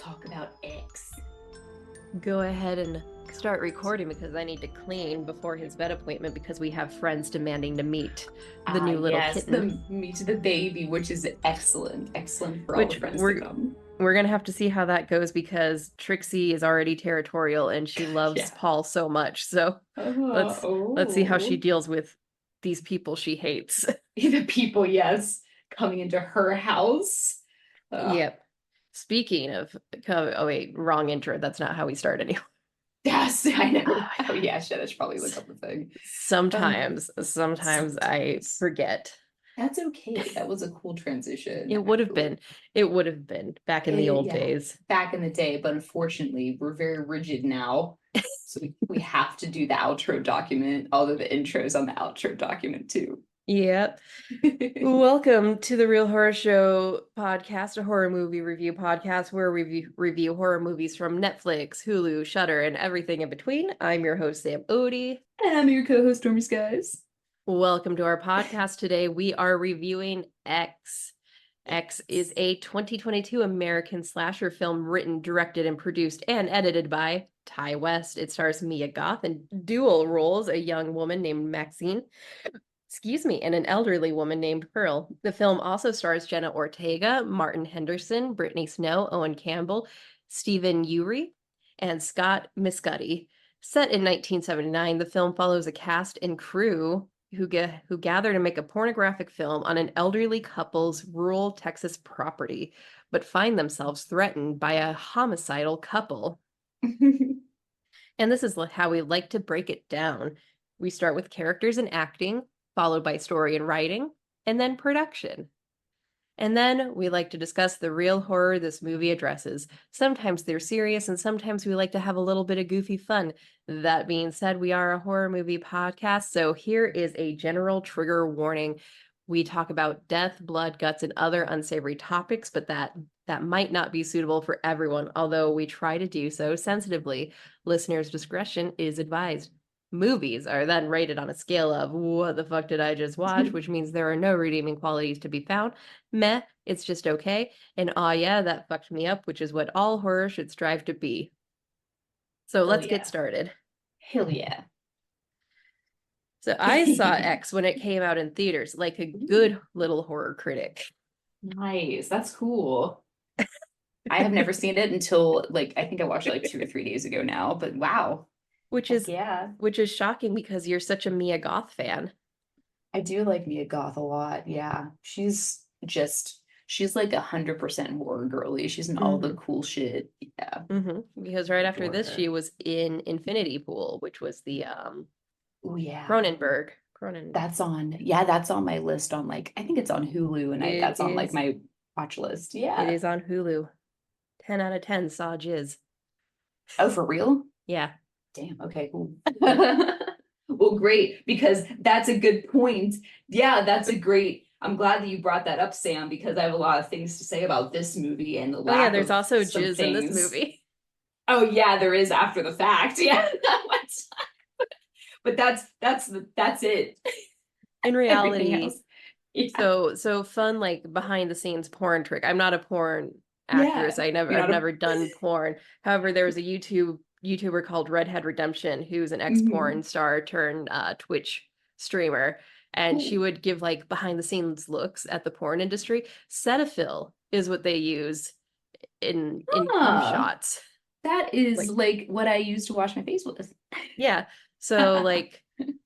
talk about X. Go ahead and start recording because I need to clean before his vet appointment because we have friends demanding to meet the new little Yes, the kitten. meet the baby, which is excellent for all the Which friends to come. we're gonna have to see how that goes because Trixie is already territorial and she loves Yeah. Paul so much. So let's see how she Oh, deals with these people she hates. the people, yes, coming into her house. Yep. Speaking of, oh wait, wrong intro. That's not how we start anyway. Yes, I know. Oh, Oh yeah, shit, I should probably look up the thing. sometimes I Sometimes. forget. That's okay. That was a cool transition, It would have actually. been. It would have been back in the old Yeah, days. back in the day, but unfortunately, we're very rigid now. So we have to do the outro document, although the intro's on the outro document too. Yep. Welcome to the Real Horror Show podcast, a horror movie review podcast where we review horror movies from Netflix, Hulu, Shudder, and everything in between. I'm your host, Sam Odie. And I'm your co-host, Stormy Skies. Welcome to our podcast. Today we are reviewing X. X is a 2022 American slasher film written, directed, and produced and edited by Ty West. It stars Mia Goth in dual roles, a young woman named Maxine, and an elderly woman named Pearl. The film also stars Jenna Ortega, Martin Henderson, Brittany Snow, Owen Campbell, Stephen Uri, and Scott Mescudi. Set in 1979, the film follows a cast and crew who gather to make a pornographic film on an elderly couple's rural Texas property, but find themselves threatened by a homicidal couple. And this is how we like to break it down. We start with characters and acting, followed by story and writing, and then production. And then we like to discuss the real horror this movie addresses. Sometimes they're serious, and sometimes we like to have a little bit of goofy fun. That being said, we are a horror movie podcast, so here is a general trigger warning. We talk about death, blood, guts, and other unsavory topics, but that might not be suitable for everyone, although we try to do so sensitively. Listeners' discretion is advised. Movies are then rated on a scale of what the fuck did I just watch, which means there are no redeeming qualities to be found. Meh, it's just okay. And aw yeah, that fucked me up, which is what all horror should strive to be. So Hell let's get yeah. started. Hell yeah. So I saw X when it came out in theaters, like a good little horror critic. Nice. That's cool. I have never seen it until I think I watched it like 2 or 3 days ago now, but wow. which Heck is yeah. which is shocking because you're such a Mia Goth fan. I do like Mia Goth a lot. Yeah. She's like 100% horror girly. She's in all the Mm-hmm. cool shit. Yeah. Because right after Adore this, her. she was in Infinity Pool, which was the Oh yeah. Cronenberg. Cronen. That's on my list on I think it's on Hulu and It that's on is. my watch list. It Yeah. is on Hulu. 10 out of 10 saw jizz. Oh, for real? Yeah. Damn. Okay, cool. Yep. Well, great, because that's a good point. Yeah, I'm glad that you brought that up, Sam, because I have a lot of things to say about this movie and the Oh yeah, lack there's of also some jizz in this things. movie. Oh yeah, there is after the fact. Yeah. But that's it. In Everything reality, else. Yeah. so fun like behind the scenes porn trick. I'm not a porn actress. Yeah. You're I've not a never done porn. However, there was a YouTuber called Redhead Redemption who's an ex-porn Mhm. star turned Twitch streamer, and she Cool. would give like behind the scenes looks at the porn industry. Cetaphil is what they use in cum Ah, shots. that is Like what I use to wash my face with. yeah. So like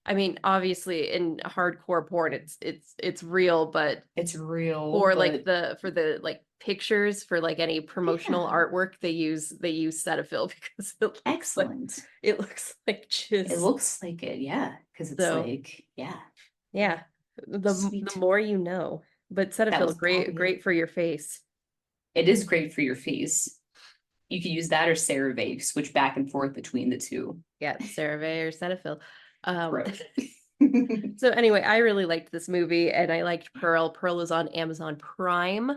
I mean obviously in hardcore porn it's real, but It's real, for like but the like pictures for like any promotional yeah, artwork they use Cetaphil because excellent. it looks like It jizz. looks like it, yeah, because it's So yeah, yeah, the sweet. more you know. But That was Cetaphil great probably it. great for your face. It is great for your face. You can use that or CeraVe, switch back and forth between the two. Yeah, CeraVe or Cetaphil. Um, Gross. so anyway, I really liked this movie and I liked Pearl. Pearl is on Amazon Prime.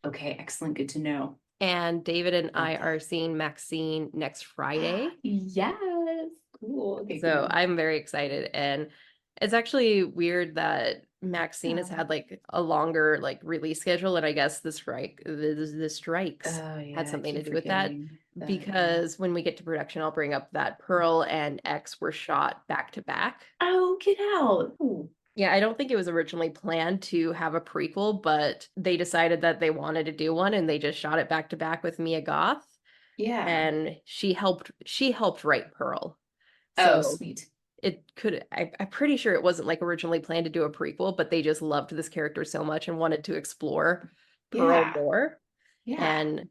Okay, excellent. Good to know. And David and Got I are that. seeing Maxine next Friday. Yes. Cool. Okay, So cool. I'm very excited. And it's actually weird that Maxine has Oh. had like a longer like release schedule, and I guess the strikes Oh had yeah, I something to keep do with that. forgetting that. Yeah. Because when we get to production, I'll bring up that Pearl and X were shot back to back. Oh, get out. Ooh. Yeah, I don't think it was originally planned to have a prequel, but they decided that they wanted to do one, and they just shot it back to back with Mia Goth, Yeah. and she helped write Pearl. Oh, So sweet. I'm pretty sure it wasn't like originally planned to do a prequel, but they just loved this character so much and wanted to explore Pearl Yeah. more, Yeah. and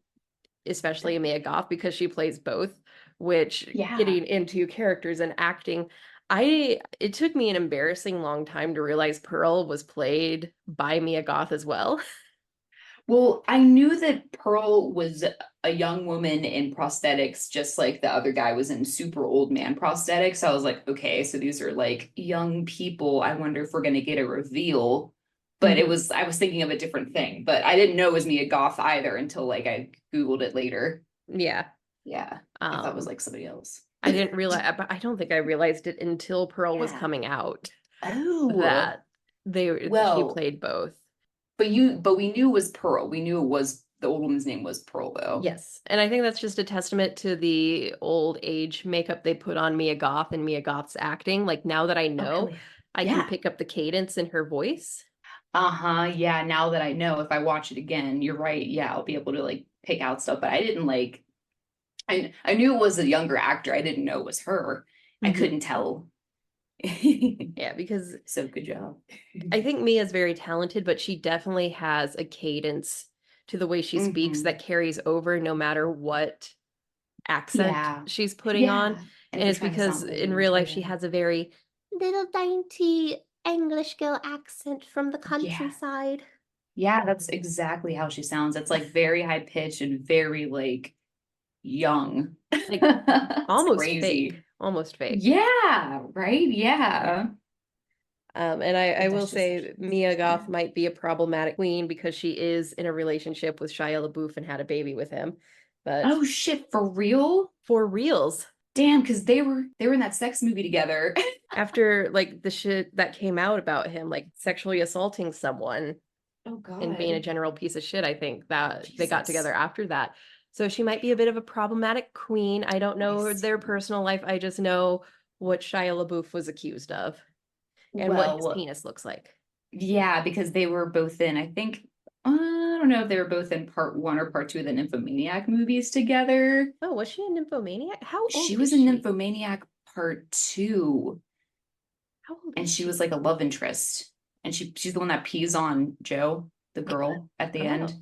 especially Mia Goth because she plays both, which Yeah. getting into characters and acting, it took me an embarrassing long time to realize Pearl was played by Mia Goth as well. Well, I knew that Pearl was a young woman in prosthetics, just like the other guy was in super old man prosthetics. So I was like, okay, so these are like young people. I wonder if we're gonna get a reveal. But Mhm. I was thinking of a different thing, but I didn't know it was Mia Goth either until like I Googled it later. Yeah. Yeah, I thought it was Um, like somebody else. I didn't realize, but I don't think I realized it until Pearl was Yeah. coming out Oh, that she well, played both. but we knew it was Pearl. We knew it was the old woman's name was Pearl though. Yes. And I think that's just a testament to the old age makeup they put on Mia Goth and Mia Goth's acting. Like now that I Oh, hell know, yeah. I can Yeah. pick up the cadence in her voice. Uh-huh. Yeah, now that I know, if I watch it again, you're right. Yeah, I'll be able to like pick out stuff, but I didn't like I knew it was a younger actor. I didn't know it was her. I Mhm. couldn't tell. Yeah, because So good job. I think Mia's very talented, but she definitely has a cadence to the way she speaks Hmm. that carries over no matter what accent Yeah. she's putting on. Yeah. And if And you're it's trying to because sound in old, real life she yeah. has a very little dainty English girl accent from the Yeah. countryside. Yeah, that's exactly how she sounds. It's like very high pitched and very like young. Like It's almost fake. crazy. Almost fake. Yeah, right? Yeah. And I But will that's just how she say is. Mia Yeah. Goth might be a problematic queen because she is in a relationship with Shia LaBeouf and had a baby with him. But Oh shit, for real? for reals, Damn, because they were in that sex movie together. after like the shit that came out about him, like sexually assaulting someone Oh and being a God. general piece of shit, I think that they got together Jesus. after that. So she might be a bit of a problematic queen. I don't I know their see. personal life. I just know what Shia LaBeouf was accused of and what his Well, penis looks like. yeah, because they were both in, I think, I don't know if they were both in part one or part two of the Nymphomaniac movies together. Oh, was she a nymphomaniac? How old She is was in she? Nymphomaniac part two, How old and is she was she? like a love interest. And she's the one that pees on Joe, the Yeah. girl at the Oh, end.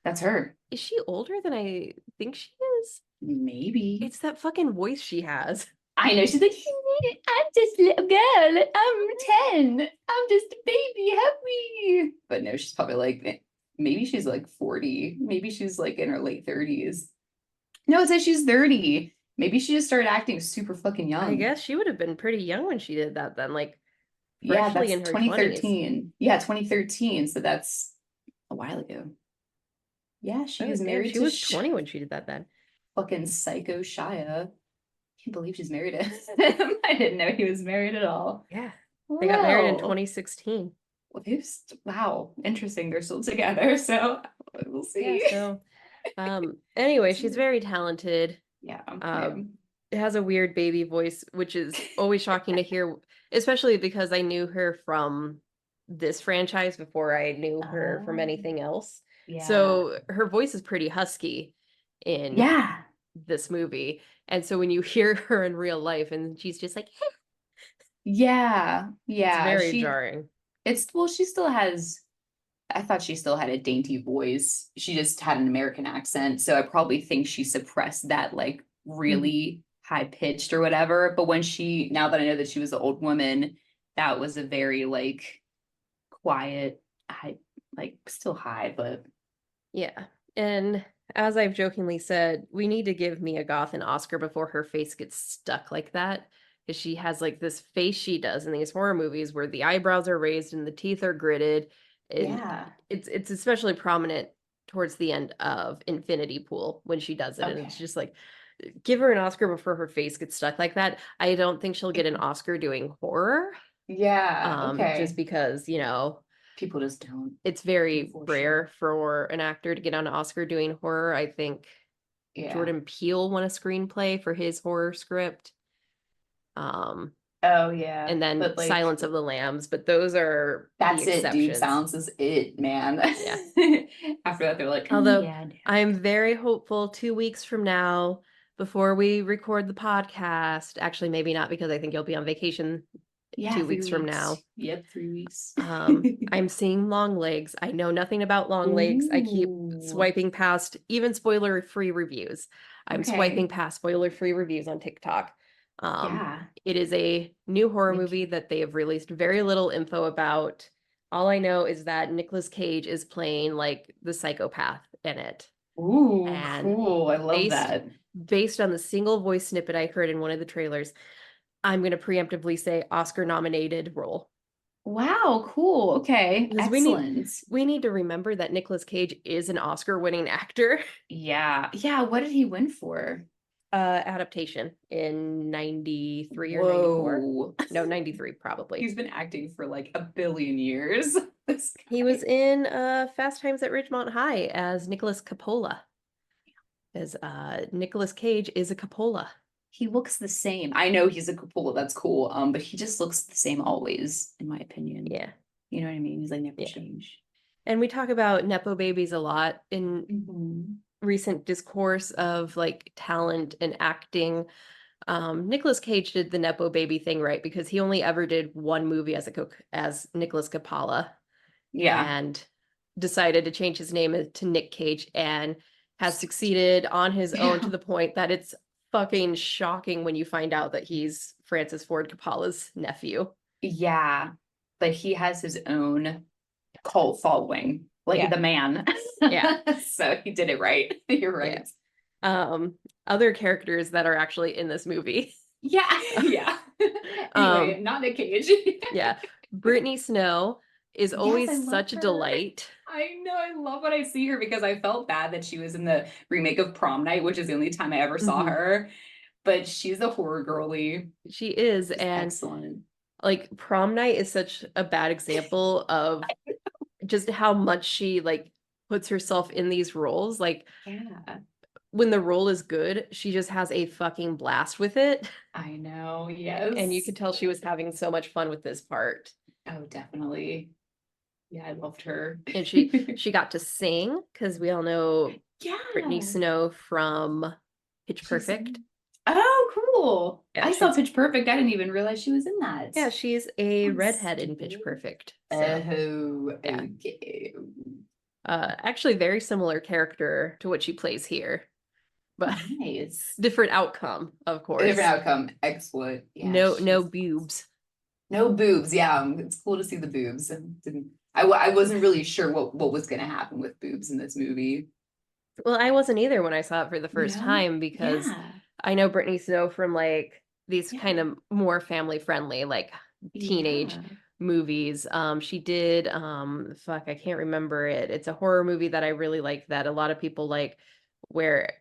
That's her. is she older than I think she is? Maybe. It's that fucking voice she has. I know. She's like, I'm just a little girl. I'm 10. I'm just a baby. Help me. But no, she's probably like, maybe she's like 40. Maybe she's like in her late 30s. No, it says she's 30. Maybe she just started acting super fucking I young. guess she would have been pretty young when she did that then, like Yeah, freshly that's in her 20s. 2013. Yeah, 2013. So that's a while ago. Yeah, she Oh, is damn, married she to was 20 when she did that then. fucking psycho Shia. Can't believe she's married to him. I didn't know he was married at all. Yeah. They got married in Well, 2016. well, wow, interesting. They're still together, so we'll Yeah, see. so anyway, It's she's weird. very talented. Yeah, yeah. Um has a weird baby voice, which is always shocking to hear, especially because I knew her from this franchise before I knew her from Oh, anything else. yeah, So her voice is pretty husky in yeah, this movie. And so when you hear her in real life and she's just like, yeah, it's yeah. very jarring. It's well, she still has. I thought she still had a dainty voice. She just had an American accent, so I probably think she suppressed that like Mhm. really high pitched or whatever. But now that I know that she was an old woman, that was a very like quiet, high, like still high, but Yeah. And as I've jokingly said, we need to give Mia Goth an Oscar before her face gets stuck like that. Because she has like this face she does in these horror movies where the eyebrows are raised and the teeth are gritted. And yeah. it's especially prominent towards the end of Infinity Pool when she does it. And it's Okay. just like, give her an Oscar before her face gets stuck like that. I don't think she'll get an Oscar doing horror. Yeah. Just Okay. because, People just don't, it's very unfortunately. rare for an actor to get on an Oscar doing horror. I think Yeah. Jordan Peele won a screenplay for his horror script. Um, Oh yeah. and then But like Silence of the Lambs, but those are the that's it, dude. exceptions. Silence is it, man. Yeah. After that, they're like, oh Although yeah, no. I'm very hopeful 2 weeks from now, before we record the podcast, actually, maybe not because I think you'll be on vacation Yeah, 2 weeks from 3 weeks. now. Yep, 3 weeks. I'm seeing Longlegs. I know nothing about Longlegs. I keep Ooh. swiping past even spoiler-free reviews. I'm swiping Okay. past spoiler-free reviews on TikTok. Yeah. It is a new horror Nick. movie that they have released very little info about. All I know is that Nicolas Cage is playing like the psychopath in it. Ooh, And cool. I love based that. based on the single voice snippet I heard in one of the trailers, I'm going to preemptively say Oscar nominated role. Wow, cool. Okay. Because Excellent. we need to remember that Nicolas Cage is an Oscar winning actor. Yeah. Yeah, what did he win for? Adaptation in 93 or 94. Whoa. No, 93 probably. He's been acting for like a billion years. This He guy. was in Fast Times at Ridgemont High as Nicholas Coppola. As Nicolas Cage is a Coppola. He looks the same. I know he's a Coppola, that's cool. But he just looks the same always, in my opinion. Yeah. You know what I mean? He's like never Yeah. changed. And we talk about Nepo babies a lot in Mhm. recent discourse of like talent and acting. Nicolas Cage did the Nepo baby thing right because he only ever did one movie as Nicholas Coppola Yeah. and decided to change his name to Nick Cage and has succeeded on his own to Yeah. the point that it's fucking shocking when you find out that he's Francis Ford Coppola's nephew. Yeah. But he has his own cult following, like Yeah. the man. Yeah. So he did it right. You're Yeah. right. Um, Other characters that are actually in this movie. Yeah. Yeah. Anyway, um, not Nick Cage. yeah. Brittany Snow is Yes, I always love such a her. delight. I know. I love when I see her because I felt bad that she was in the remake of Prom Night, which is the only time I ever saw Mhm. her. But she's a horror girly. She is, She's and excellent. like prom night is such a bad example of just how much she like puts herself in these roles. Like Yeah, when the role is good, she just has a fucking blast with it. I know. And you Yes. could tell she was having so much fun with this part. Oh, definitely. Yeah, I loved her. And she got to sing because we all know Brittany Yeah. Snow from Pitch She's Perfect. oh, cool. Yeah, I saw she's Pitch Perfect. I didn't even realize she was in that. yeah, she's a That's redhead in Pitch cool. Perfect. So Oh, yeah. okay. Actually very similar character to what she plays here, but Nice. different outcome, of A different course. outcome. Excellent. Yeah, No she's boobs. no boobs. Yeah, it's cool to see the boobs. I wasn't really sure what was gonna happen with boobs in this movie. Well, I wasn't either when I saw it for the You first know? time because Yeah. I know Brittany Snow from like these Yeah. kind of more family friendly, like teenage Yeah. movies. She did fuck, I can't remember it. It's a horror movie that I really like that a lot of people like where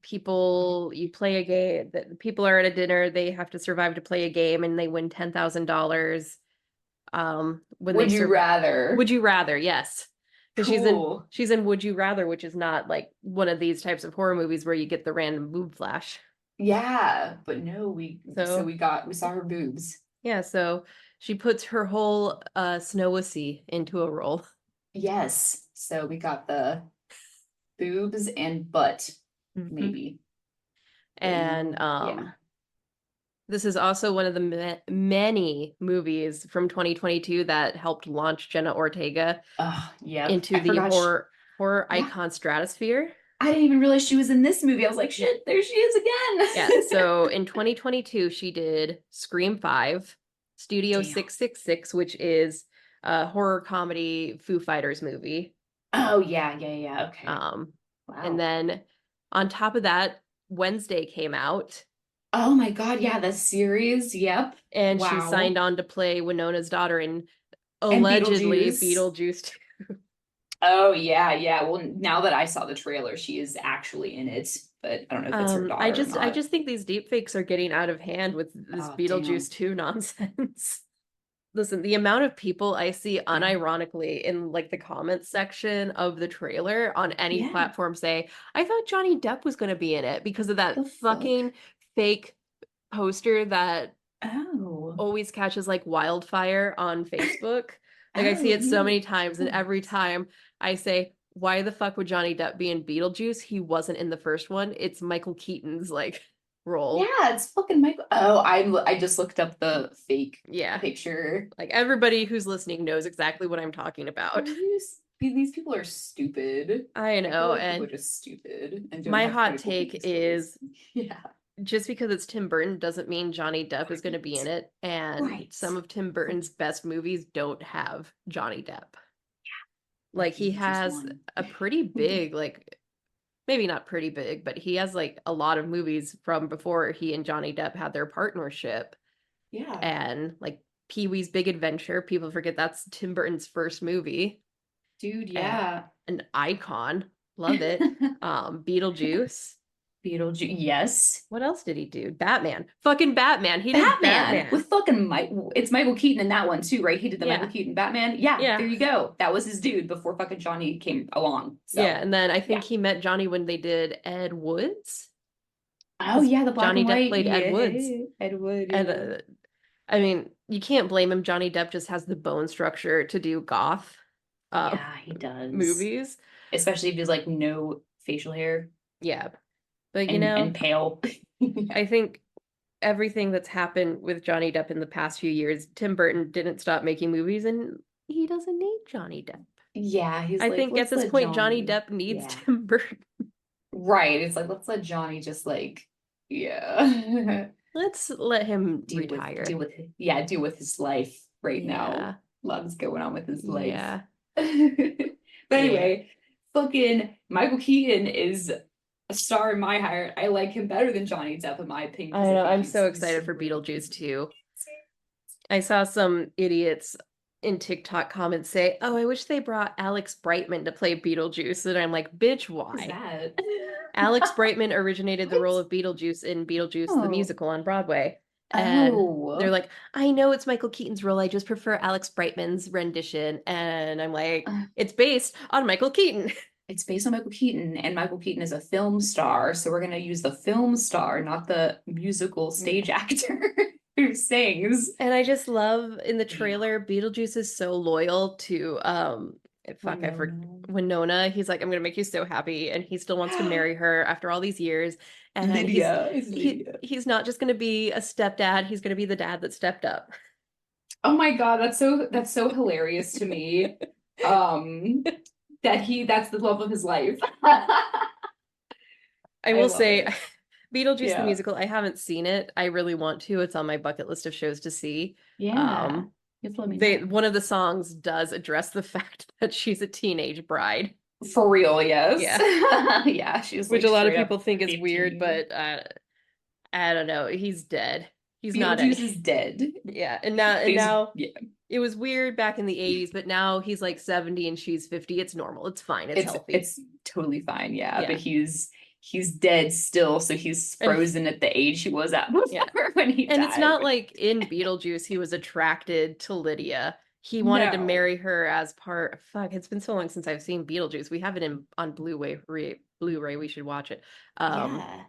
people you play a game that people are at a dinner, they have to survive to play a game and they win $10,000. When they Would you serve rather? Would You Rather, yes. Because Cool. she's in Would You Rather, which is not like one of these types of horror movies where you get the random boob flash. Yeah, but no, So we saw her boobs. yeah, so she puts her whole Snowacy into a role. Yes. So we got the boobs and butt, Mhm. maybe. But And no, yeah. this is also one of the many movies from 2022 that helped launch Jenna Ortega Oh, yep. into I the forgot. horror Yeah. icon stratosphere. I didn't even realize she was in this movie. I was like, shit, there she is Yeah, again. so in 2022 she did Scream 5, Studio Damn. 666, which is a horror comedy Foo Fighters movie. Oh, yeah, yeah, yeah. Okay. Um and Wow. then on top of that, Wednesday came out Oh my God, yeah, the series. Yep. and she signed Wow. on to play Winona's daughter in And allegedly Beetlejuice. Beetlejuice. Oh, yeah, yeah. Well, now that I saw the trailer, she is actually in it, but I don't know if it's her I daughter or just not. think these deep fakes are getting out of hand with this Oh, damn. Beetlejuice 2 nonsense. Listen, the amount of people I see unironically in like the comments section of the trailer on any Yeah. platform say, I thought Johnny Depp was going to be in it because of that The fuck? fucking fake poster that Oh. always catches like wildfire on Facebook. Like I see Oh, it so yeah. many times, and every time I say, why the fuck would Johnny Depp be in Beetlejuice? He wasn't in the first one. It's Michael Keaton's like role. Yeah, it's fucking Michael. Oh, I just looked up the fake Yeah. picture. Like everybody who's listening knows exactly what I'm talking about. These people are stupid. I I feel know, like people and are just stupid and don't my have hot critical take thinking skills. is Yeah. just because it's Tim Burton doesn't mean Johnny Depp is going to be in it. And Right. some of Tim Burton's best movies don't have Johnny Depp. Like Like he Beetlejuice has one. a pretty big, like maybe not pretty big, but he has like a lot of movies from before he and Johnny Depp had their partnership. Yeah. And like Pee-wee's Big Adventure, people forget that's Tim Burton's first movie. Dude, And yeah. an icon. Love it. Beetlejuice. Beetlejuice. Yes. What else did he do? Batman. Fucking Batman. He did Batman Batman. with fucking Mike. It's Michael Keaton in that one too, right? He did the Michael Yeah. Keaton Batman. Yeah, Yeah. there you go. That was his dude before fucking Johnny came along. Yeah. So And then I yeah. think he met Johnny when they did Ed Woods. Oh Because yeah, the black Johnny and Depp white. played Ed Woods. Yeah, Ed Wood. And Yeah. I mean, you can't blame him. Johnny Depp just has the bone structure to do goth Yeah, he does. movies. Especially if he's like no facial hair Yeah. But and pale. Yeah. I think everything that's happened with Johnny Depp in the past few years, Tim Burton didn't stop making movies and he doesn't need Johnny Depp. Yeah, he's I like, think at let's this let point, Johnny Johnny. Depp needs Yeah. Tim Burton. Right. It's like let's let Johnny just like yeah. Let's let him deal retire. deal with his life right Yeah. now. Lots going on with his life. Yeah. But anyway, fucking Michael Keaton is a star in my heart. I like him better than Johnny Depp in my opinion. I know. I'm He's so excited for super Beetlejuice good. too. I saw some idiots in TikTok comments say, "Oh, I wish they brought Alex Brightman to play Beetlejuice." And I'm like, "Bitch, Who's why?" that? Alex Brightman originated the What? role of Beetlejuice in Beetlejuice the Oh. musical on Broadway. And they're Oh. like, "I know it's Michael Keaton's role. I just prefer Alex Brightman's rendition." And I'm like, "It's based on Michael Keaton." It's based on Michael Keaton, and Michael Keaton is a film star, so we're gonna use the film star, not the musical stage actor who sings. And I just love in the trailer, Beetlejuice is so loyal to fuck, I forget Winona. Winona. He's like, I'm gonna make you so happy, and he still wants to marry her after all these years. And Lydia is Lydia. he's not just gonna be a stepdad, he's gonna be the dad that stepped up. Oh my God, that's so hilarious to me. That's the love of his life. I I will love say, it. Beetlejuice the Yeah. musical, I haven't seen it. I really want to. It's on my bucket list of shows to see. Yeah. You have to let me know. One of the songs does address the fact that she's a teenage bride. For real, yes. Yeah. Yeah, she's Which like a lot of straight up people think is weird, 15. but I don't know. He's dead. He's not Beetlejuice any. is dead. Yeah, and He's now yeah. it was weird back in the 80s, but now he's like 70 and she's 50. It's normal. It's fine. It's healthy. It's totally fine, yeah. Yeah. But he's dead still, so he's And frozen at the age he was at before Yeah. when he And died. it's not like in Beetlejuice he was attracted to Lydia. He wanted to No. marry her as part. Fuck, it's been so long since I've seen Beetlejuice. We have it on Blu-ray. We should watch it. Yeah.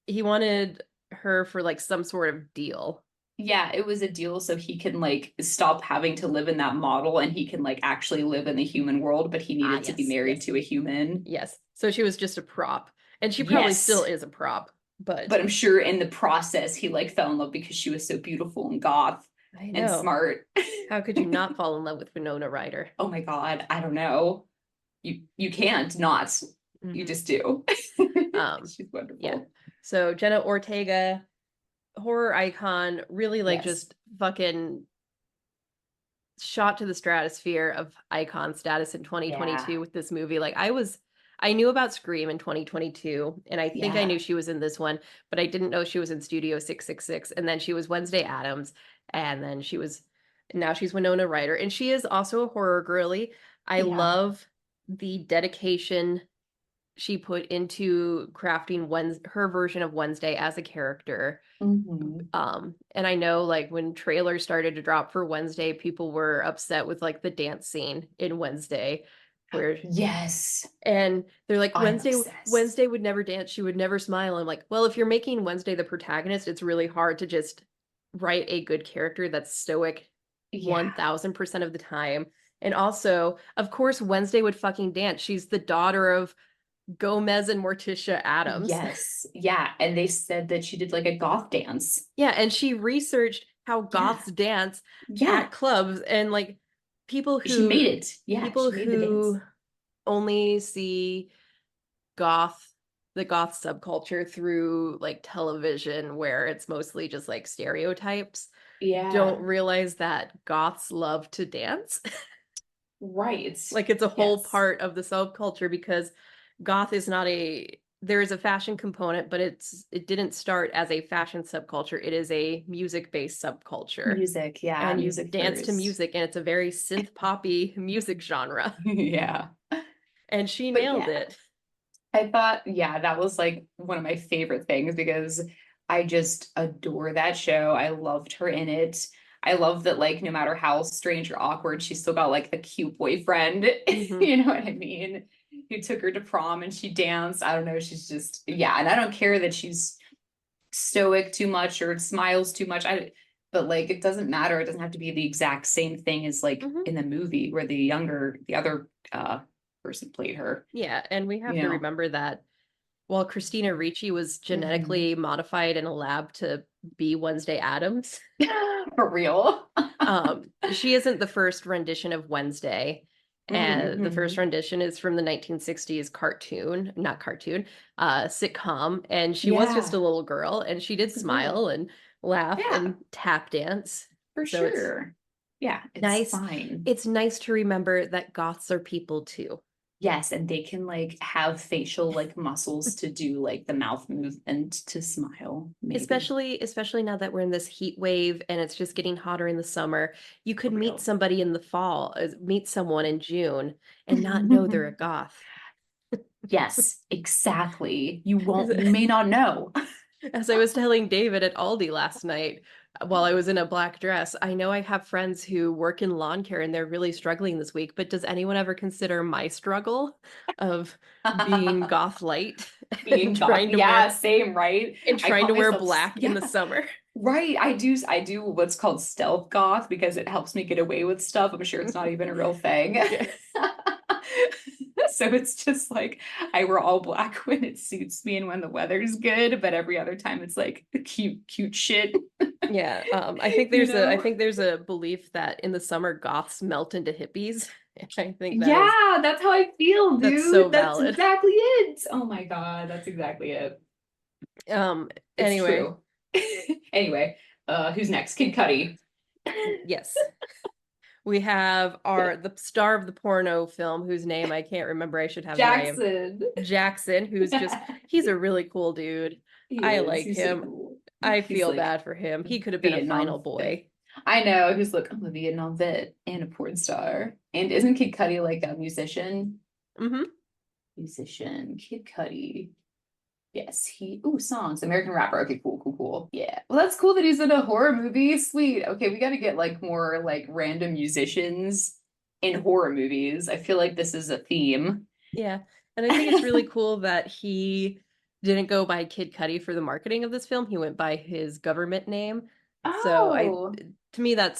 He wanted her for like some sort of deal. Yeah, it was a deal so he can like stop having to live in that model and he can like actually live in the human world, but he needed to be Yes, married yes. to a human. Yes. So she was just a prop. And she probably still is a prop, But I'm sure in the process he like fell in love because she was so beautiful and goth I and know. smart. How could you not fall in love with Winona Ryder? Oh my God, I don't know. You can't not. You just do. She's wonderful. Yeah. So Jenna Ortega, horror icon, really like just fucking shot to the stratosphere of icon status in 2022 with this movie. Like I knew about Scream in 2022, and I think I knew she was in this one, but I didn't know she was in Studio 666. And then she was Wednesday Addams, and then now she's Winona Ryder, and she is also a horror girly. I love the dedication she put into crafting her version of Wednesday as a character. Mhm. And I know like when trailers started to drop for Wednesday, people were upset with like the dance scene in Wednesday where Yes, and they're like I'm obsessed. Wednesday would never dance, she would never smile. I'm like, well, if you're making Wednesday the protagonist, it's really hard to just write a good character that's stoic Yeah. 1000% of the time. And also, of course, Wednesday would fucking dance. She's the daughter of Gomez and Morticia Adams. Yes. Yeah. And they said that she did like a goth dance. Yeah, and she researched how Yeah. goths dance Yeah. at clubs and like people She who made it. Yeah. people She made the dance. who only see goth the goth subculture through like television where it's mostly just like stereotypes don't Yeah. realize that goths love to dance. Right. Like it's a whole Yes. part of the subculture because goth is not there is a fashion component, but it didn't start as a fashion subculture. It is a music-based subculture. Music. Yeah. And you Music dance to first. music, and it's a very synth poppy music genre. Yeah. And she But nailed yeah. it. I thought, yeah, that was like one of my favorite things because I just adore that show. I loved her in it. I love that, like, no matter how strange or awkward, she still got like the cute boyfriend. Hmm. You know what I mean? Who took her to prom and she danced. I don't know. She's just, yeah. And I don't care that she's stoic too much or smiles too much. But like, it doesn't matter. It doesn't have to be the exact same thing as like Hmm. in the movie where the other person played her, Yeah, and we you have to know? remember that while Christina Ricci was Mhm. genetically modified in a lab to be Wednesday Addams, For real. she isn't the first rendition of Wednesday. And the first Mm-hmm. rendition is from the 1960s cartoon, not cartoon, sitcom. And she was just Yeah, a little girl and she did it's a girl. smile and laugh Yeah, and tap dance. for So it's sure. Yeah, it's nice. fine. It's nice to remember that goths are people too. Yes, and they can like have facial like muscles to do like the mouth movement to smile, maybe. Especially now that we're in this heat wave and it's just getting hotter in the summer. You For could meet real. somebody in the fall, meet someone in June and not know they're a goth. Yes, exactly. You may not know. As I was telling David at Aldi last night, while I was in a black dress, I know I have friends who work in lawn care and they're really struggling this week, but does anyone ever consider my struggle of being goth light and Being goth. Yeah, same, right? I trying call to wear myself, black in yeah. the summer? Right. I do what's called stealth goth because it helps me get away with stuff. I'm sure it's not even a real thing. Yeah. So it's just like I wear all black when it suits me and when the weather's good, but every other time it's like cute shit. Yeah, I think there's a belief that in the summer goths melt into hippies. I think Yeah, that's how I feel, that's so dude. That's valid. exactly it. Oh my God, that's exactly it. Um, It's anyway, true. Anyway, who's next? Kid Cudi. yes. We have the star of the porno film whose name I can't remember. I should have the name. Jackson. Jackson, who's just he's a really cool dude. He I is. like He's so him. cool. I He's feel like bad for him. He could have been a final Vietnam vet. boy. I know. He's like, I'm a Vietnam vet and a porn star. And isn't Kid Cudi like a musician? Hmm. Musician. Kid Cudi. Yes, songs. American rapper. Okay, cool. Yeah. Well, that's cool that he's in a horror movie. Sweet. Okay, we gotta get like more like random musicians in horror movies. I feel like this is a theme. Yeah. And I think it's really cool that he didn't go by Kid Cudi for the marketing of this film. He went by his government name. So Oh, to me, that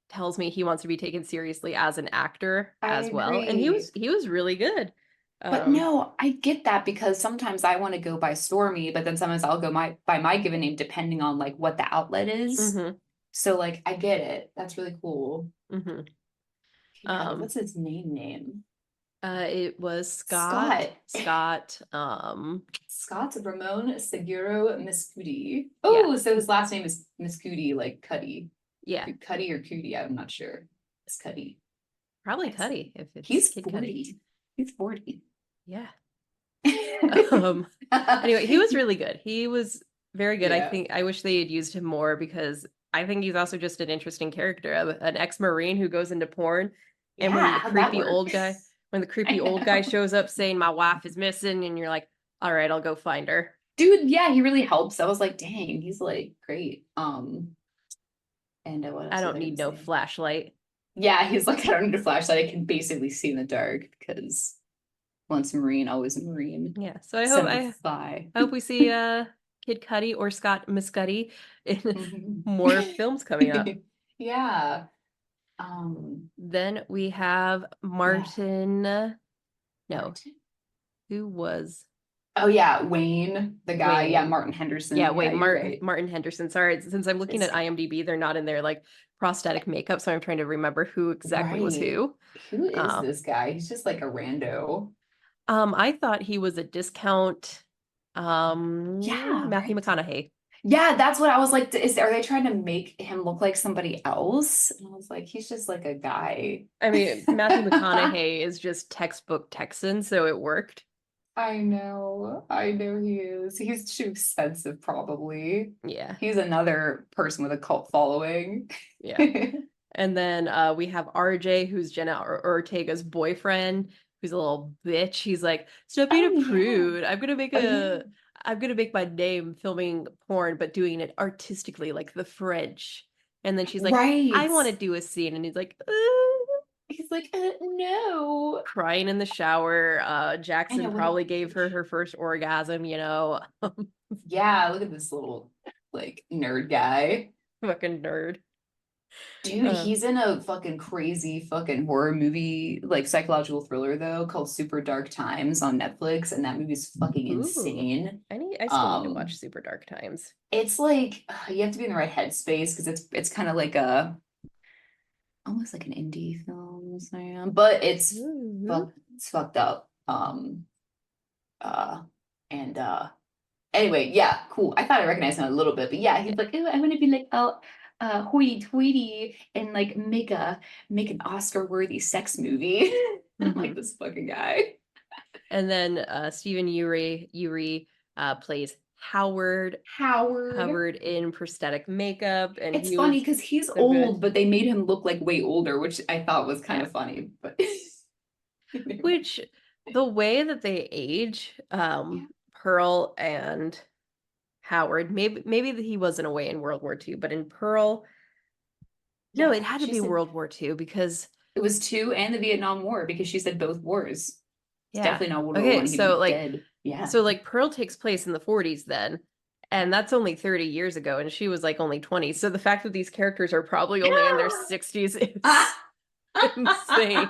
tells me he wants to be taken seriously as an actor I as well. And agree. he was really good. But Um, no, I get that because sometimes I want to go by Stormy, but then sometimes I'll go by my given name depending on like what the outlet is. mhm, So like I get it. That's really cool. mhm. Kid Cudi, Um, what's his name? it was Scott. Scott, Scott Ramon Seguro Mescudi. yeah, Oh, so his last name is Mescudi, like Cuddy. yeah, Cuddy or Cootie, I'm not sure. It's Cuddy. probably Excellent. Cudi if it's He's Kid Cudi. 40. He's 40. Yeah. Um, anyway, he was really good. He was very good. I Yeah. think I wish they had used him more because I think he's also just an interesting character, an ex-Marine who goes into porn. And when Yeah, the how'd that creepy work? old guy, when the creepy old guy shows up saying my wife is missing, and you're like, all right, I'll go find her. Dude, yeah, he really helps. I was like, dang, he's like great. And what I else was don't I gonna need no say? flashlight. Yeah, he's like, I don't need a flashlight. I can basically see in the dark because once a Marine, always a Marine. Yeah. So I hope Semper I hope we see Kid Cudi or Scott Mescudi in more Fi. films coming up. Yeah. Then we have Yeah. Martin. No, Martin. who was Oh yeah, Wayne, the guy. Yeah, Wayne? Martin Henderson. Yeah, Yeah, wait, you're right. Martin Henderson. Sorry, since I'm looking It's at IMDb, they're not in their like prosthetic makeup, so I'm trying to remember who exactly was right. who. Who is Um, this guy? He's just like a rando. I thought he was a discount. Yeah, Matthew right. McConaughey. Yeah, that's what I was like. Are they trying to make him look like somebody else? And I was like, he's just like a guy. I mean, Matthew McConaughey is just textbook Texan, so it worked. I know he is. He's too expensive, probably. Yeah, He's another person with a cult following. yeah. And then we have RJ, who's Jenna Ortega's boyfriend, who's a little bitch. He's like, stop being Oh a yeah. prude. Oh yeah. I'm gonna make my name filming porn, but doing it artistically, like the French. And then she's like, I Right. want to do a scene, and he's like, He's like, no. crying in the shower. I Jackson know what a probably gave her first orgasm, you know. yeah, look at this little like nerd guy. Fucking nerd. Dude, Uh, he's in a fucking crazy fucking horror movie, like psychological thriller though, called Super Dark Times on Netflix, and that movie's fucking ooh, insane. I still need to watch Super Dark Times. It's like you have to be in the right headspace because it's kind of like a almost like an indie film, but Ooh. it's fucked up. And anyway, yeah, cool. I thought I recognized him a little bit, but yeah, Yeah. he's like, oh, I want to be like hoity-toity and like make an Oscar-worthy sex movie. I'm like Mhm. this fucking guy. And then Stephen Uri plays Howard, Howard. covered in prosthetic makeup, and It's he funny was because he's so good. old, but they made him look like way older, which I thought was kind Yeah. of funny. But Which the way that they age, Pearl and Howard, maybe that he wasn't away in World War II, but in Pearl, no, yeah, it had to she be said World War II because it was two and the Vietnam War because she said both wars. It's yeah. definitely not World War Okay, One. He'd be dead. Yeah. so like Pearl takes place in the 40s then, and that's only 30 years ago, and she was like only 20. So the fact that these characters are probably only in their 60s is insane.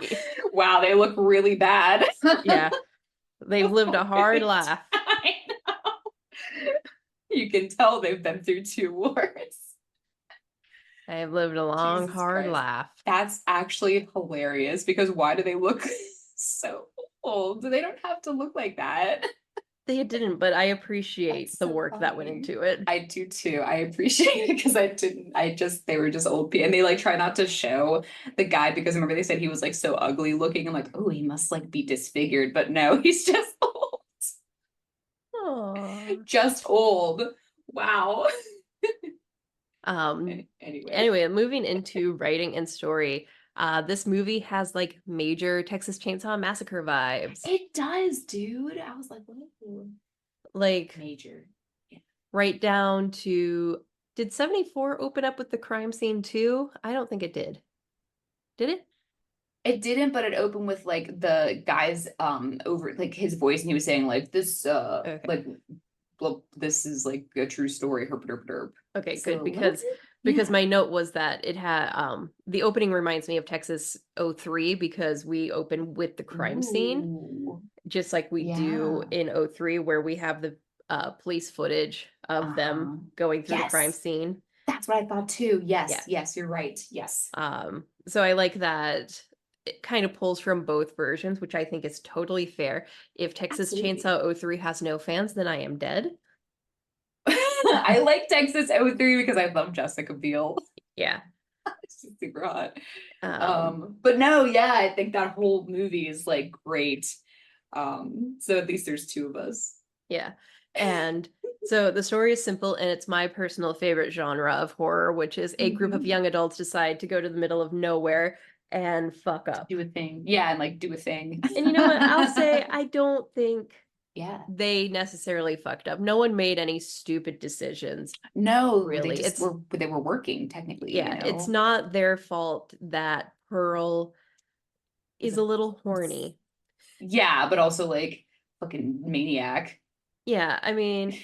Wow, they look really bad. Yeah, they've lived a hard Right. life. I know. You can tell they've been through two wars. They've lived a long, Jesus hard Christ. life. That's actually hilarious because why do they look so old? They don't have to look like that. They didn't, but I appreciate That's the so work that went funny. into it. I do too. I appreciate it because they were just old people and they like try not to show the guy because remember they said he was like so ugly looking. I'm like, oh, he must like be disfigured, but no, he's just old. Aww. Just old. Wow. Um, Anyway, anyway, moving into writing and story, this movie has like major Texas Chainsaw Massacre vibes. it does, dude. I was like, whoa. Like Major. Yeah. right down to, did 74 open up with the crime scene too? I don't think it did. Did it? It didn't, but it opened with like the guys over like his voice and he was saying like this Okay. like this is like a true story herp derp derp. Okay, So good a little because bit, because yeah. my note was that it had the opening reminds me of Texas 03 because we open with the crime scene Ooh, just like we do yeah. in 03 where we have the police footage of them Uh-huh. going through the crime Yes. scene. That's what I thought too. Yeah. Yes, you're right. Yes. So I like that it kind of pulls from both versions, which I think is totally fair. If Texas Absolutely. Chainsaw 03 has no fans, then I am dead. I like Texas 03 because I love Jessica Biel. Yeah. She's super hot. Um, But no, yeah, I think that whole movie is like great. So at least there's two of us. yeah. And so the story is simple and it's my personal favorite genre of horror, which is a group of Mhm. young adults decide to go to the middle of nowhere and fuck up. Do a thing. Yeah, and like do a thing. And you know what? I'll say I don't think Yeah. they necessarily fucked up. No one made any stupid decisions. No, Really. they were working technically, Yeah, it's not their fault that Pearl is a little horny. Yeah, but also like fucking maniac. Yeah, I mean,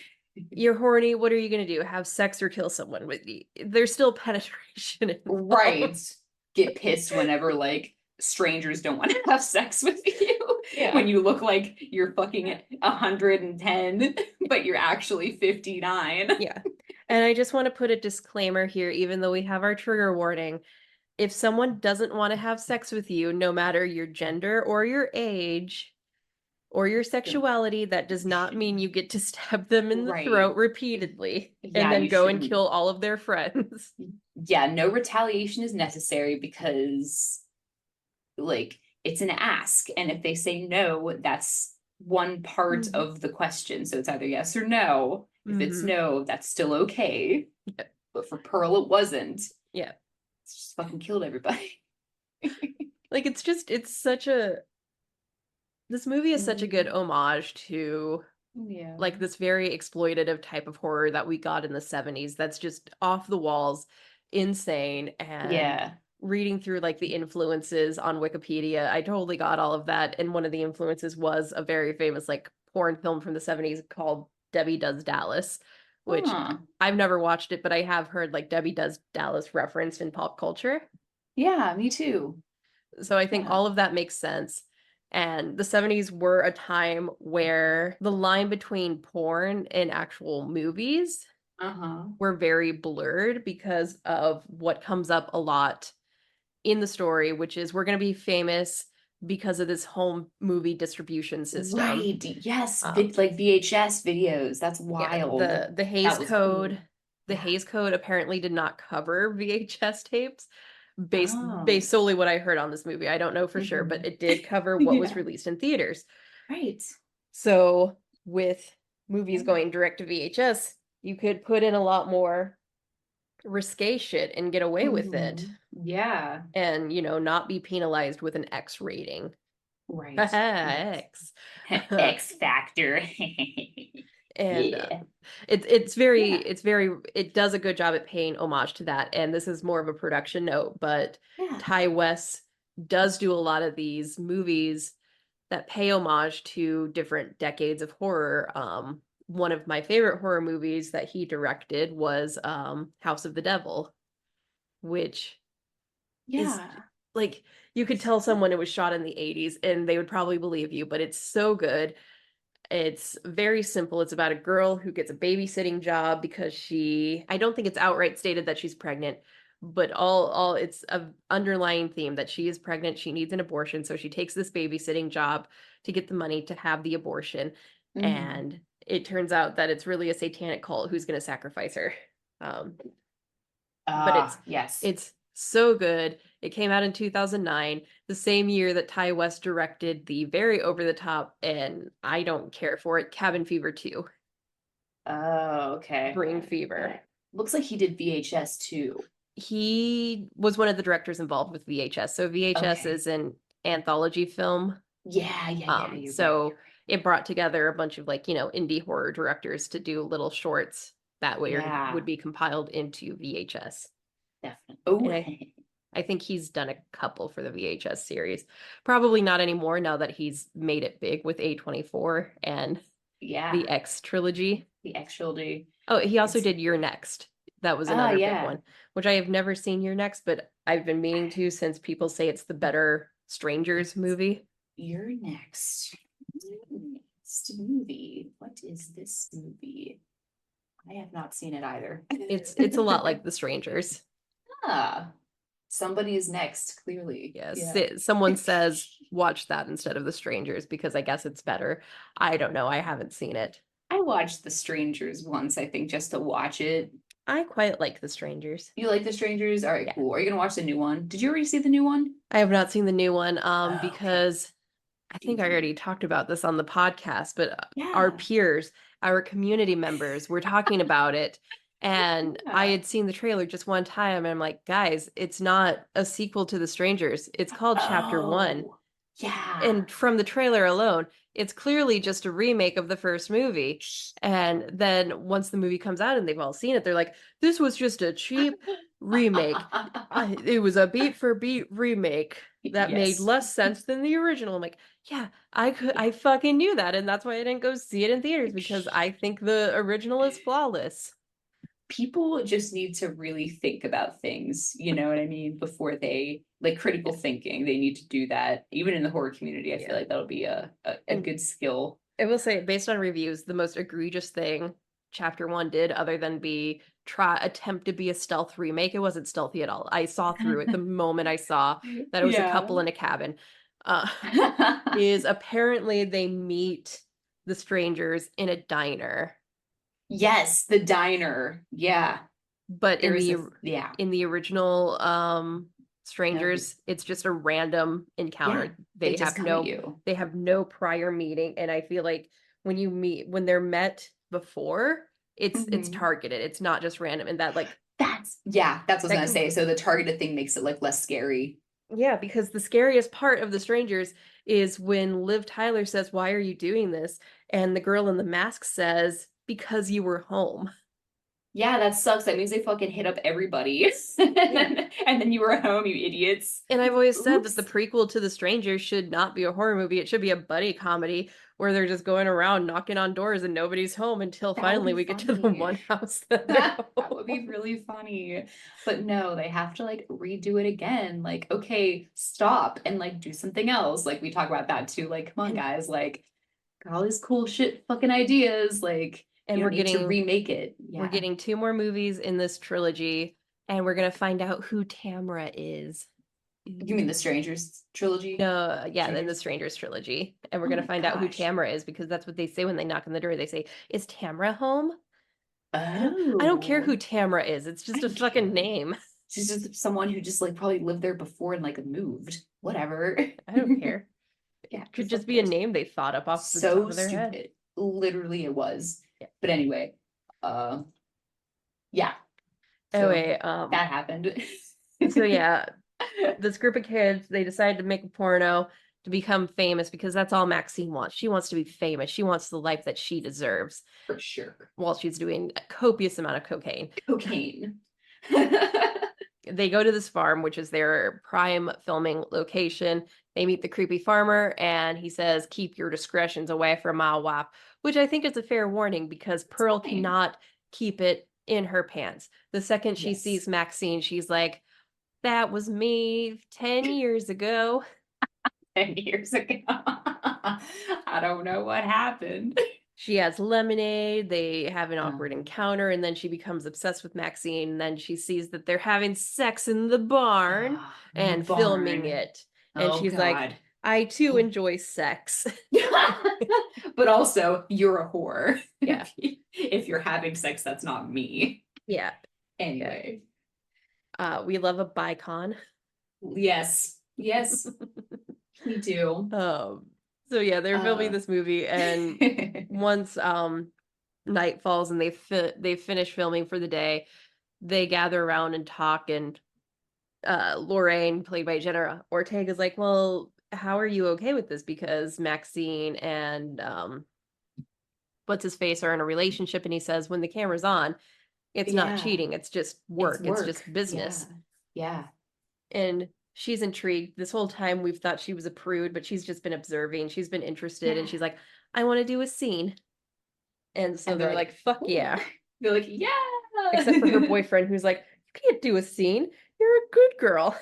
you're horny. What are you gonna do? Have sex or kill someone with you? There's still penetration involved. Right. Get pissed whenever like strangers don't want to have sex with you. Yeah. When you look like you're fucking 110, but you're actually 59. Yeah. And I just want to put a disclaimer here, even though we have our trigger warning. If someone doesn't want to have sex with you, no matter your gender or your age or your sexuality, that does not mean you get to stab them in the Right. throat repeatedly and Yeah, then you go and shouldn't. kill all of their friends. Yeah, no retaliation is necessary because like it's an ask. And if they say no, that's one part of the question. So it's either yes or no. If it's Mhm. no, that's still okay. Yeah. But for Pearl, it wasn't. Yeah. It's just fucking killed everybody. Like it's such a this movie is such a good homage to Yeah. like this very exploitative type of horror that we got in the 70s that's just off the walls, insane. And Yeah. reading through like the influences on Wikipedia, I totally got all of that. And one of the influences was a very famous like porn film from the 70s called Debbie Does Dallas, which Huh. I've never watched it, but I have heard like Debbie Does Dallas referenced in pop culture. Yeah, me too. So I think Yeah. all of that makes sense. And the 70s were a time where the line between porn and actual movies Uh-huh. were very blurred because of what comes up a lot in the story, which is we're going to be famous because of this home movie distribution system. Right. Yes. Like VHS videos. That's Yeah, wild. the Hays That was Code. cool. The Yeah. Hays Code apparently did not cover VHS tapes based Oh. solely what I heard on this movie. I don't know for sure, but Mhm. it did cover what was Yeah. released in theaters. Right. So with movies going direct to VHS, you could put in a lot more risque shit and get away with it. Mhm. Yeah. And, you know, not be penalized with an X rating. Right. X. X Factor. And Yeah. it does a good job at paying homage to that. And this is more of a production note, but Yeah. Ty West does do a lot of these movies that pay homage to different decades of horror. One of my favorite horror movies that he directed was House of the Devil, which is Yeah. like you could tell someone it was shot in the 80s and they would probably believe you, but it's so good. It's very simple. It's about a girl who gets a babysitting job because I don't think it's outright stated that she's pregnant, but all it's a underlying theme that she is pregnant, she needs an abortion, so she takes this babysitting job to get the money to have the abortion. Mhm. And it turns out that it's really a satanic cult who's going to sacrifice her. But Yes. it's so good. It came out in 2009, the same year that Ty West directed the very over the top, and I don't care for it, Cabin Fever 2, Oh, okay. Brain Fever. Looks like he did VHS too. He was one of the directors involved with VHS. So VHS Okay. is an anthology film. Yeah. You're So right. it brought together a bunch of like, you know, indie horror directors to do little shorts that way Yeah. would be compiled into VHS. Definitely. Oh, And I think he's done a couple for the VHS series. Probably not anymore now that he's made it big with A24 and yeah. the X trilogy. The X trilogy. Oh, he also did You're Next. That was another big one, which I have never seen You're Next, but I've been meaning to since people say it's the better Strangers movie. You're Next. Next movie. What is this movie? I have not seen it either. It's a lot like The Strangers. Somebody is next, clearly. Yes. Yeah. Someone says watch that instead of The Strangers because I guess it's better. I don't know. I haven't seen it. I watched The Strangers once, I think, just to watch it. I quite like The Strangers. You like The Strangers? All right, Yeah. cool. Are you gonna watch the new one? Did you already see the new one? I have not seen the new one Okay. because I think I already talked about this on the podcast, but Yeah. our peers, our community members, were talking about it. And I Yeah. had seen the trailer just one time, and I'm like, guys, it's not a sequel to The Strangers. It's called Chapter One. Oh, yeah. And from the trailer alone, it's clearly just a remake of the first movie. And then once the movie comes out and they've all seen it, they're like, this was just a cheap remake. It was a beat for beat remake that made Yes. less sense than the original. I'm like, yeah, I fucking knew that. And that's why I didn't go see it in theaters, because I think the original is flawless. People just need to really think about things, you know what I mean, before they like critical thinking. They need to do that. Even in the horror community, I feel like that'll be a And good skill. I will say, based on reviews, the most egregious thing Chapter One did, other than attempt to be a stealth remake, it wasn't stealthy at all. I saw through it the moment I saw that it was a Yeah. couple in a cabin. Uh, is apparently they meet the strangers in a diner, Yes, the diner. Yeah. but There was yeah. in the original No, strangers, it's just a random yeah. encounter. They just come at you. They have no prior meeting, and I feel like when they're met before, it's Mhm. targeted. It's not just random, and that like That's yeah, that's what I that was gonna say. So the targeted thing makes it like less scary. yeah, because the scariest part of the strangers is when Liv Tyler says, "Why are you doing this?" and the girl in the mask says, "Because you were home." Yeah, that sucks. That means they fucking hit up everybody. and, Yeah. and then you were home, you idiots. And I've always said that the Oops. prequel to The Strangers should not be a horror movie. It should be a buddy comedy where they're just going around knocking on doors and nobody's home until That would finally be we get to the funny. one house that they're That would be home. really funny. But no, they have to like redo it again. Like, okay, stop and like do something else. Like we talk about that too. Like, come on, And guys, like got all these cool shit fucking ideas. Like, and you don't need to remake it. we're Yeah. getting two more movies in this trilogy, and we're gonna find out who Tamra is. You mean the Strangers trilogy? No, yeah, in the Strangers? Strangers trilogy. And we're Oh gonna my find out who gosh. Tamra is, because that's what they say when they knock on the door. They say, "Is Tamra home?" I don't care Oh, who Tamra is. It's I just a don't fucking care. name. She's just someone who just like probably lived there before and like moved. Whatever. I don't care. Yeah, who Could just fuck be a cares? name they thought up off the top So of their head. stupid. Literally it was. Yeah. But anyway, uh yeah. So Anyway, that happened. so yeah, this group of kids, they decide to make a porno to become famous, because that's all Maxine wants. She wants to be famous. She wants the life that she deserves For sure. while she's doing a copious amount of cocaine. Cocaine. They go to this farm, which is their prime filming location. They meet the creepy farmer, and he says, "Keep your discretions away from my wife," which I think is a fair warning, because Pearl Fine. cannot keep it in her pants. The second she Yes. sees Maxine, she's like, "That was me 10 years ago." 10 years ago. I don't know what happened. She has lemonade, they have an awkward Um, encounter, and then she becomes obsessed with Maxine. And then she sees that they're having sex in the barn the and filming barn. it. And Oh she's like, God. "I too enjoy sex." But also, you're a whore. Yeah. If you're having sex, that's not me. Yeah. Yeah. Anyway. We love a bicon. Yes. Yes, we do. So yeah, they're filming Uh, this movie, and once night falls and they finish filming for the day, they gather around and talk, and Lorraine, played by Jenna Ortega, is like, "Well, how are you okay with this? Because Maxine and what's his face are in a relationship." And he says, "When the camera's on, it's not yeah, cheating, it's just it's work, it's work. just Yeah. business." Yeah. And she's intrigued. This whole time we've thought she was a prude, but she's just been observing. She's been interested, and Yeah. she's like, "I want to do a scene." And so And they're they're like, like, "Fuck "Ooh." yeah." They're like, yeah. Except for her boyfriend, who's like, "You can't do a scene. You're a good girl."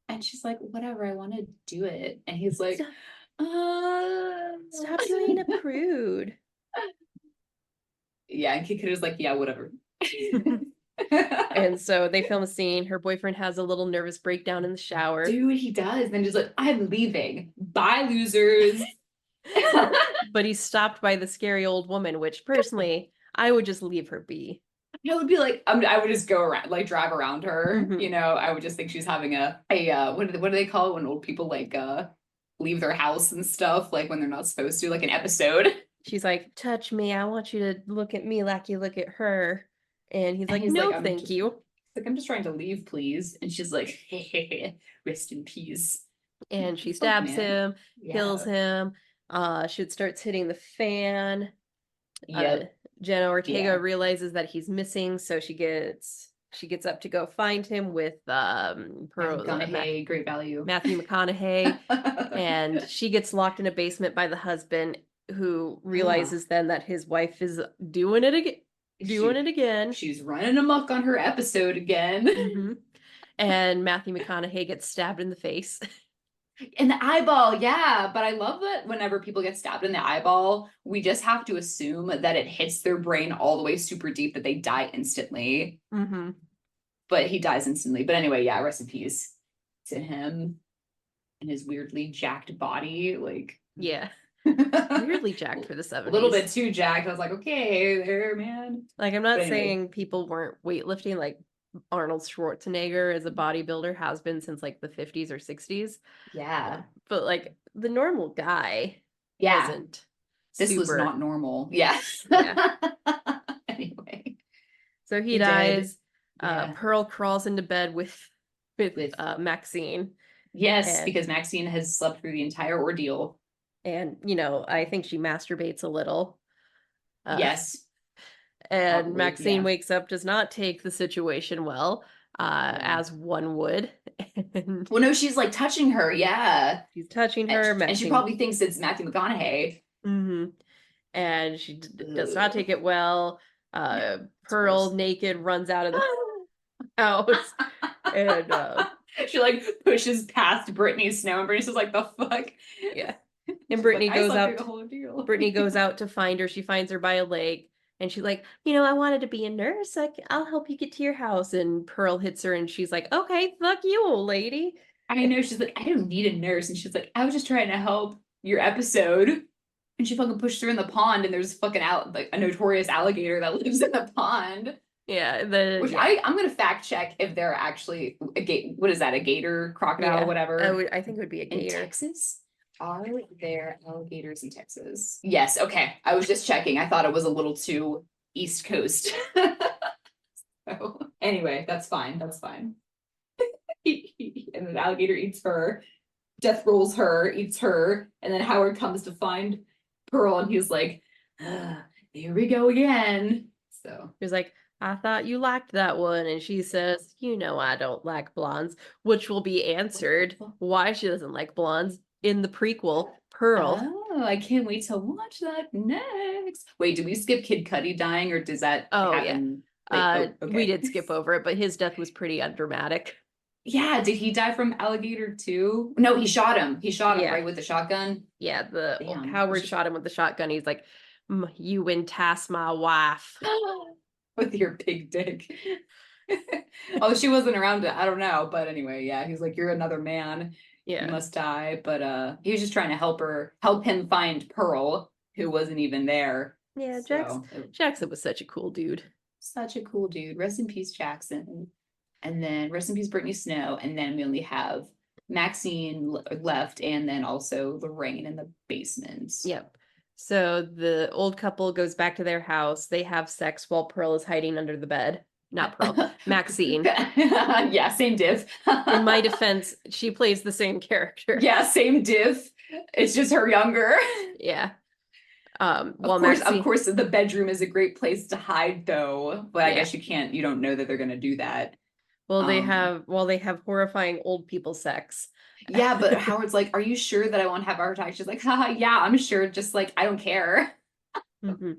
And she's like, whatever, I want to do it. And he's like, Stop, uh stop being a prude. yeah, and Kiku's like, yeah, whatever. And so they film a scene. Her boyfriend has a little nervous breakdown in the shower. Dude, he does. Then he's like, I'm leaving. Bye, losers. But he's stopped by the scary old woman, which personally, I would just leave her be. I would be like, I would just go around, like drive around her. Mhm. You know, I would just think she's having a what do they call it when old people like leave their house and stuff, like when they're not supposed to, like an episode. She's like, "Touch me. I want you to look at me like you look at her." And he's And like, he's no, like, thank you. I'm just trying to leave, please. And she's like, hey, rest in peace. And she Fuck, stabs man. him, kills Yeah. him. Shit starts hitting the fan. Yep. Jenna Ortega Yeah. realizes that he's missing, so she gets up to go find him with Matthew McConaughey, great value. Matthew McConaughey, and she gets locked in a basement by the husband, who realizes then that his wife is doing it again. She's running amok on her episode again. Mm-hmm. And Matthew McConaughey gets stabbed in the face. In the eyeball, yeah. But I love that whenever people get stabbed in the eyeball, we just have to assume that it hits their brain all the way super deep, that they die instantly. Mm-hmm. But he dies instantly. But anyway, yeah, rest in peace to him and his weirdly jacked body. Like, yeah. Weirdly jacked for the 70s. A little bit too jacked. I was like, okay, there, man. Like, I'm not saying people weren't weightlifting. Like, Arnold Schwarzenegger as a bodybuilder has been since like the 50s or 60s. Yeah. But like the normal guy wasn't. This was not normal. Yeah. Anyway. So he dies. Pearl crawls into bed with Maxine. Yes, because Maxine has slept through the entire ordeal. And, you know, I think she masturbates a little. Yes. And probably, Maxine wakes up, does not take the situation well, as one would. Well, no, she's like touching her. Yeah. She's touching her. And she probably thinks it's Matthew McConaughey. Mm-hmm. And she does not take it well. Pearl, naked, runs out of the house. And she like pushes past Brittany Snow, and Brittany's just like, the fuck? Yeah. And Brittany goes out. Brittany goes out to find her. She finds her by a lake. And she's like, you know, I wanted to be a nurse. I'll help you get to your house. And Pearl hits her and she's like, okay, fuck you, old lady. I know. She's like, I don't need a nurse. And she's like, I was just trying to help your episode. And she fucking pushed her in the pond, and there's fucking like a notorious alligator that lives in the pond. Yeah. I'm going to fact check if they're actually what is that? A gator, crocodile, whatever. I think it would be a gator. In Texas? Are there alligators in Texas? Yes. Okay. I was just checking. I thought it was a little too East Coast. So anyway, that's fine. That's fine. And the alligator eats her. Death rolls her, eats her. And then Howard comes to find Pearl, and he's like, here we go again. So he's like, I thought you liked that one. And she says, you know, I don't like blondes, which will be answered why she doesn't like blondes in the prequel, Pearl. Oh, I can't wait to watch that next. Wait, did we skip Kid Cudi dying, or does that happen? Yeah. Okay. We did skip over it, but his death was pretty undramatic. Yeah, did he die from alligator too? No, he shot him. He shot him, right, with the shotgun? Yeah, Howard shot him with the shotgun. He's like, you entass my wife. With your big dick. Oh, she wasn't around it. I don't know. But anyway, yeah, he's like, you're another man. Yeah. You must die. But he was just trying to help him find Pearl, who wasn't even there. Yeah, Jackson was such a cool dude. Such a cool dude. Rest in peace, Jackson. And then rest in peace, Brittany Snow. And then we only have Maxine left, and then also Lorraine in the basement. Yep. So the old couple goes back to their house. They have sex while Pearl is hiding under the bed. Not Pearl, Maxine. Yeah, same div. In my defense, she plays the same character. Yeah, same div. It's just her younger. Yeah. Of course, the bedroom is a great place to hide, though. But I guess you don't know that they're going to do that. Well, they have horrifying old people sex. Yeah, but Howard's like, are you sure that I won't have a heart attack? She's like, haha, yeah, I'm sure. Just like, I don't care. Mm-hmm.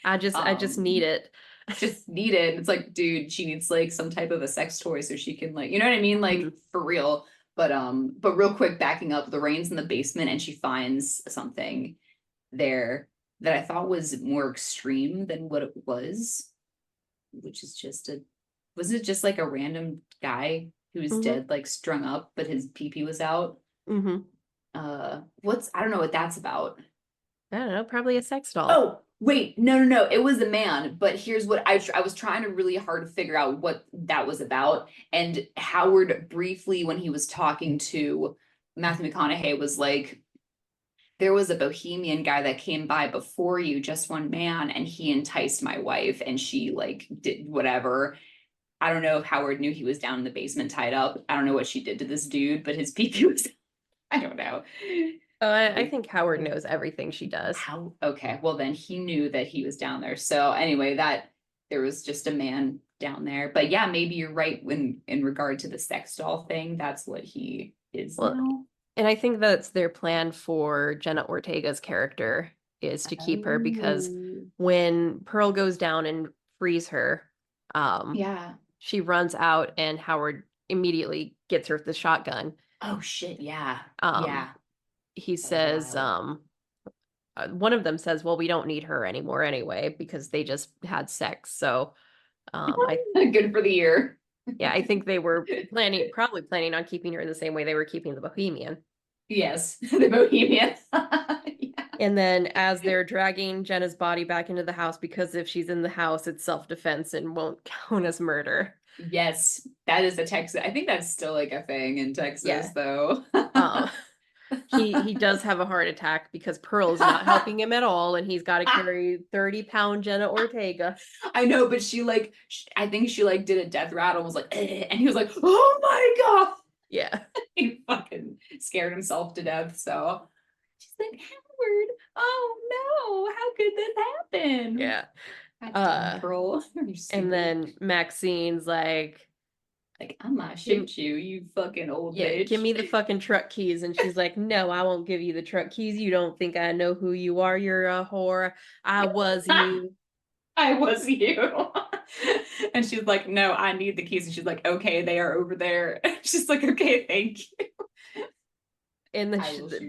I just need it. Just need it. It's like, dude, she needs like some type of a sex toy so she can, like, you know what I mean? Like, for real. But real quick, backing up, Lorraine's in the basement and she finds something there that I thought was more extreme than what it was, which is was it just like a random guy who was dead, like strung up, but his pee-pee was out? Mm-hmm. I don't know what that's about. I don't know, probably a sex doll. Oh, wait, no. It was a man, but here's what I was trying to really hard to figure out what that was about. And Howard briefly, when he was talking to Matthew McConaughey, was like, there was a bohemian guy that came by before you, just one man, and he enticed my wife and she like did whatever. I don't know if Howard knew he was down in the basement tied up. I don't know what she did to this dude, but his pee was, I don't know. I Like, think Howard knows everything she does. how? Okay, well then he knew that he was down there. So anyway, that there was just a man down there. But yeah, maybe you're right when in regard to the sex doll thing, that's what he is Well, now. and I think that's their plan for Jenna Ortega's character is to keep her because Oh, when Pearl goes down and frees her, yeah. she runs out and Howard immediately gets her the shotgun. Oh shit, yeah. Um, Yeah. he That was says, wild. one of them says, well, we don't need her anymore anyway, because they just had sex. So, I, Good for the year. yeah, I think they were probably planning on keeping her in the same way they were keeping the Bohemian. Yes, the Bohemian. Yeah. And then as they're dragging Jenna's body back into the house, because if she's in the house, it's self-defense and won't count as murder. Yes, that is a Texas. I think that's still like a thing in Texas, Yeah. though. He does have a heart attack because Pearl is not helping him at all, and he's got to carry 30-pound Jenna Ortega. I know, but she like, I think she like did a death rattle and was like, and he was like, oh my God. Yeah. He fucking scared himself to death. So she's like, Howard, oh no, how could this happen? Yeah. God damn, Pearl. And then Maxine's like, I'm gonna shoot you, you fucking old bitch. give me the fucking truck keys. And she's like, no, I won't give you the truck keys. You don't think I know who you are. You're a whore. I was you. I was you. And she's like, no, I need the keys. And she's like, okay, they are over there. She's like, okay, thank you. And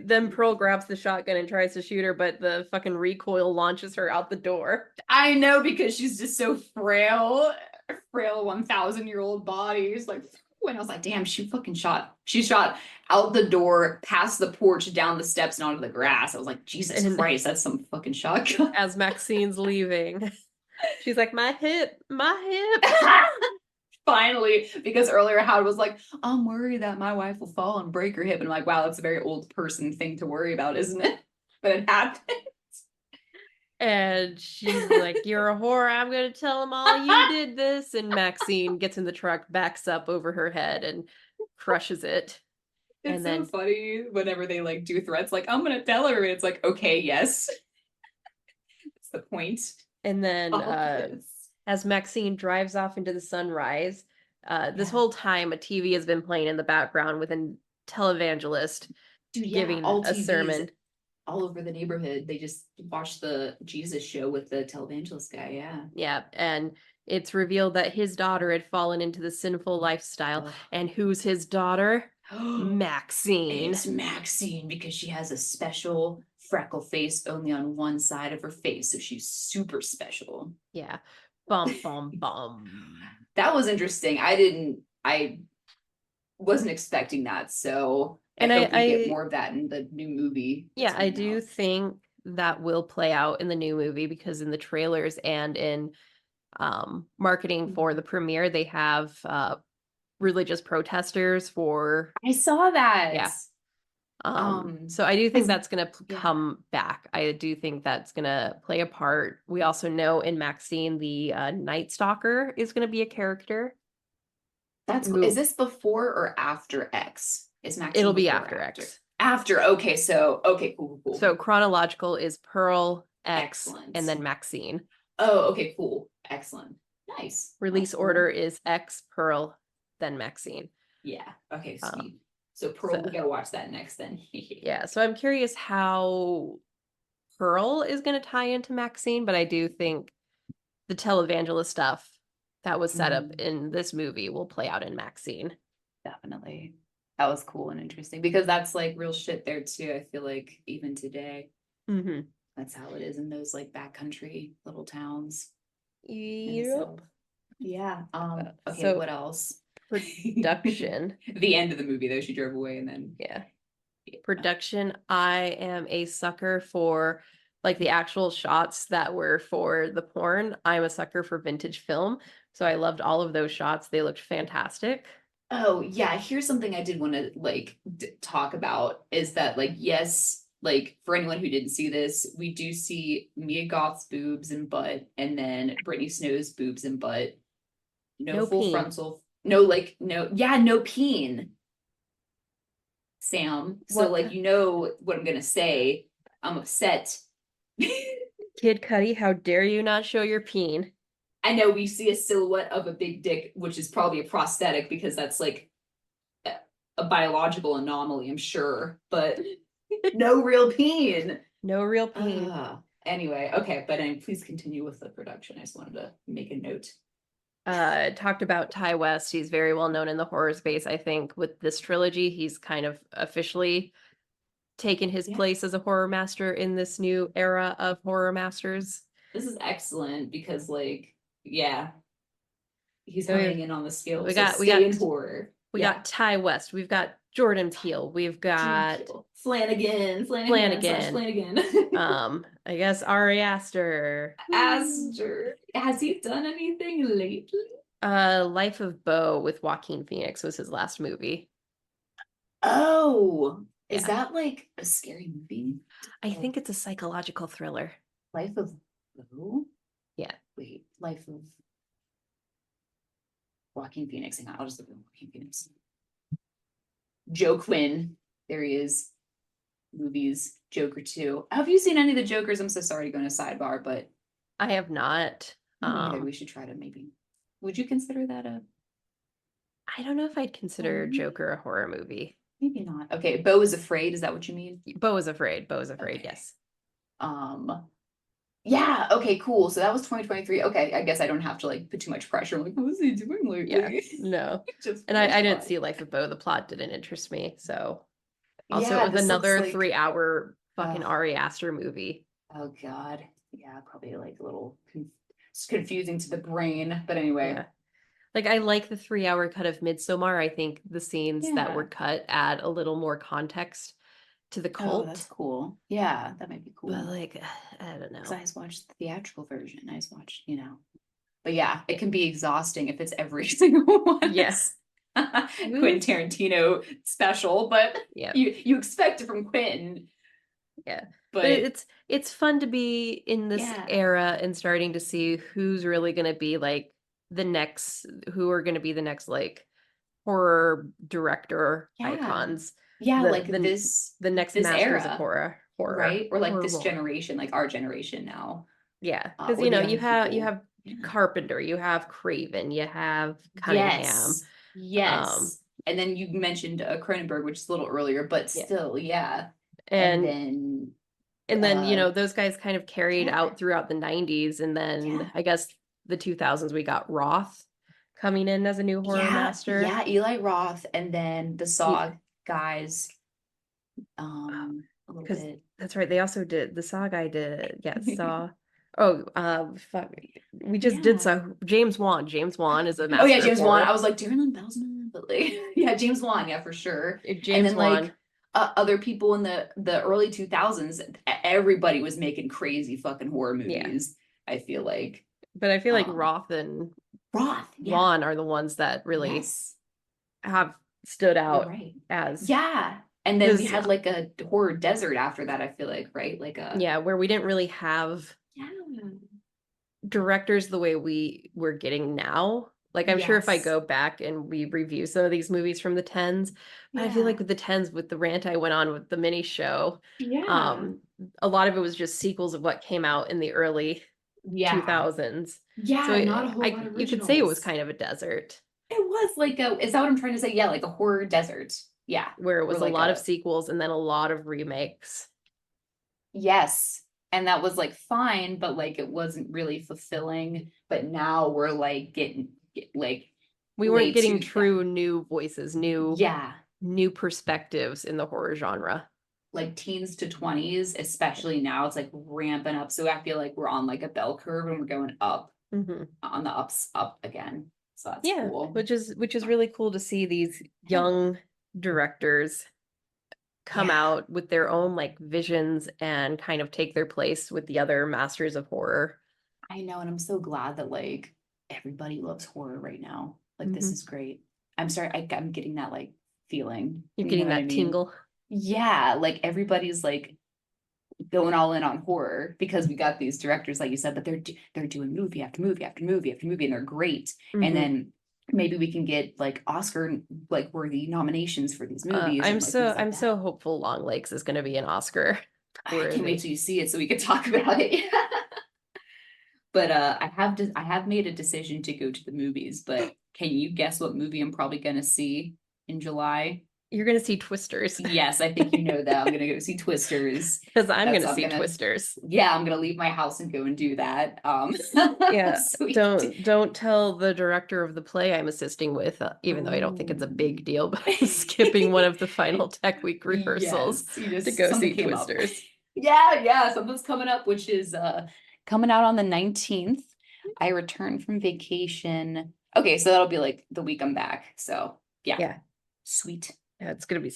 then Pearl grabs the shotgun and tries to shoot her, but the fucking recoil launches her out the door. I know, because she's just so frail 1,000-year-old body. It's like, when I was like, damn, she shot out the door, past the porch, down the steps, and onto the grass. I was like, Jesus Christ, that's some fucking shotgun. As Maxine's leaving, she's like, my hip. Finally, because earlier Howard was like, I'm worried that my wife will fall and break her hip. And I'm like, wow, that's a very old person thing to worry about, isn't it? But it happened. And she's like, you're a whore. I'm going to tell them all you did this. And Maxine gets in the truck, backs up over her head and crushes it. It's and so then funny whenever they like do threats, like, I'm going to tell her. And it's like, okay, yes. That's the point. And then as Maxine drives off into the sunrise, this whole time a TV has been playing in the background with a televangelist giving all a TVs sermon all over the neighborhood. They just watch the Jesus show with the televangelist guy. Yeah. Yeah. And it's revealed that his daughter had fallen into the sinful lifestyle. Ugh. And who's his daughter? Maxine. It's Maxine, because she has a special freckle face only on one side of her face. So she's super special. Yeah. Bum, bum, bum. That was interesting. I wasn't expecting that. So And I hope we get more of that in the new movie. Yeah, I do think that will play out in the new movie, because in the trailers and in marketing for the premiere, they have religious protesters for. I saw that. Yeah. So I do think that's going to come back. I do think that's going to play a part. We also know in Maxine, the Night Stalker is going to be a character. That's cool. Is this before or after X? Is Maxine? It'll be after X. After. Okay. So, okay, cool. So chronological is Pearl, X, and then Maxine. Oh, okay, cool. Excellent. Nice. Release order is X, Pearl, then Maxine. Yeah. Okay, sweet. So Pearl, we gotta watch that next then. Yeah, so I'm curious how Pearl is going to tie into Maxine, but I do think the televangelist stuff that was set up in this movie will play out in Maxine. Definitely. That was cool and interesting, because that's like real shit there too. I feel like even today, that's how it is in those like backcountry little towns. Yep. Yeah. Okay, so what else? Production. The end of the movie though, she drove away and then production. I am a sucker for like the actual shots that were for the porn. I'm a sucker for vintage film, so I loved all of those shots. They looked fantastic. Oh yeah, here's something I did want to like talk about, is that like, yes, like for anyone who didn't see this, we do see Mia Goth's boobs and butt, and then Brittany Snow's boobs and butt. No No full peen. frontal. No, like no peen. Sam. So What? like you know what I'm gonna say. I'm upset. Kid Cudi, how dare you not show your peen? I know we see a silhouette of a big dick, which is probably a prosthetic because that's like a biological anomaly, I'm sure, but no real peen. No real peen. Anyway, okay, but please continue with the production. I just wanted to make a note. Talked about Ty West. He's very well known in the horror space. I think with this trilogy, he's kind of officially taken his place as a horror master in this new era of horror masters. This is excellent because, like, yeah, he's So honing in on the skills. we So got stay in horror. We got Ty West. We've got Jordan Peele. We've got Flanagan. I guess Ari Aster. Aster. Has he done anything lately? Life of Bo with Joaquin Phoenix was his last movie. Oh, Yeah. Is that like a scary movie? I think it's a psychological thriller. Life of Bo? Yeah. Wait, Life of Joaquin Phoenix. Hang on, I'll just look at Joaquin Phoenix. Joe Quinn. There he is. Movies. Joker 2. Have you seen any of the Jokers? I'm so sorry to go on a sidebar, but I have not. we should try to maybe. Would you consider that a? I don't know if I'd consider Joker a horror movie. Maybe not. Okay, Beau is Afraid. Is that what you mean? Beau is Afraid. Okay. Yes. Yeah. Okay. Cool. So that was 2023. Okay. I guess I don't have to like put too much pressure. I'm like, what was he doing lately? Yeah. No. And I didn't see Life of Beau. The plot didn't interest me. So also it was another 3-hour fucking Ari Aster movie. Oh God. Yeah. Probably like a little confusing to the brain. But anyway. Yeah. Like I like the 3-hour cut of Midsommar. I think the scenes that were cut add a little more context to the cult. Oh, that's cool. Yeah, that might be cool. But like, I don't know. Because I just watched the theatrical version. I just watched, But yeah, it can be exhausting if it's every single one. Yes. Quentin Tarantino special, but you expect it from Quentin. Yeah. But it's fun to be in this era and starting to see who's really gonna be like who are gonna be the next like horror director icons. Yeah, like the next masters era, of horror. Right? Or like this generation, like our generation now. Yeah. Because you have Carpenter, you have Craven, you have Cunningham. Yes. And then you mentioned Cronenberg, which is a little earlier, but still, And then those guys kind of carried out throughout the 90s, and then I guess the 2000s we got Roth coming in as a new horror master. Yeah, Eli Roth, and then the Saw guys. Because that's right, they also did the Saw guy did Saw. Fuck. We just did Saw. James Wan. James Wan is a master. Oh yeah, James Wan. I was like Darren Belsman, but like James Wan, for sure. James Wan. Like other people in the early 2000s, everybody was making crazy fucking horror movies. I feel like. But I feel like Roth and Wan are the ones that really have stood out as and then we had like a horror desert after that, I feel like, right? Like where we didn't really have directors the way we were getting now. Like I'm sure if I go back and we review some of these movies from the 10s, but I feel like with the 10s, with the rant I went on with the mini show, a lot of it was just sequels of what came out in the early 2000s. So not a whole lot of you could say it was kind of a desert. It was like is that what I'm trying to say? Yeah, like a horror desert. Yeah. Where it was a lot of sequels and then a lot of remakes. Yes. And that was like fine, but like it wasn't really fulfilling. But now we're like getting we weren't getting true new voices, new perspectives in the horror genre. Like teens to 20s, especially now, it's like ramping up. So I feel like we're on like a bell curve and we're going up on the up again. So that's cool. Which is really cool to see these young directors come out with their own like visions and kind of take their place with the other masters of horror. I know, and I'm so glad that like everybody loves horror right now. Like this is great. I'm sorry, I'm getting that like feeling. You're getting that tingle. Yeah, like everybody's like going all in on horror because we got these directors, like you said, but they're doing movie after movie after movie after movie, and they're great. And then maybe we can get like Oscar like worthy nominations for these movies. I'm and, like, things like I'm that. so hopeful Longlegs is going to be an Oscar. I can't wait till you see it so we can talk about it. But I have made a decision to go to the movies, but can you guess what movie I'm probably gonna see in July? You're going to see Twisters. Yes, I think you know that. I'm gonna go see Twisters. Because I'm going That's to I'm see gonna Twisters. yeah, I'm gonna leave my house and go and do that. Yeah, so we don't tell the director of the play I'm assisting with, even though I don't think it's a big deal, but I'm skipping one of the final tech week rehearsals Yes, you to go something see came up. Twisters. Yeah, something's coming up, which is coming out on the 19th. I return from vacation. Okay, so that'll be like the week I'm back. So yeah. Sweet. Yeah, it's gonna be.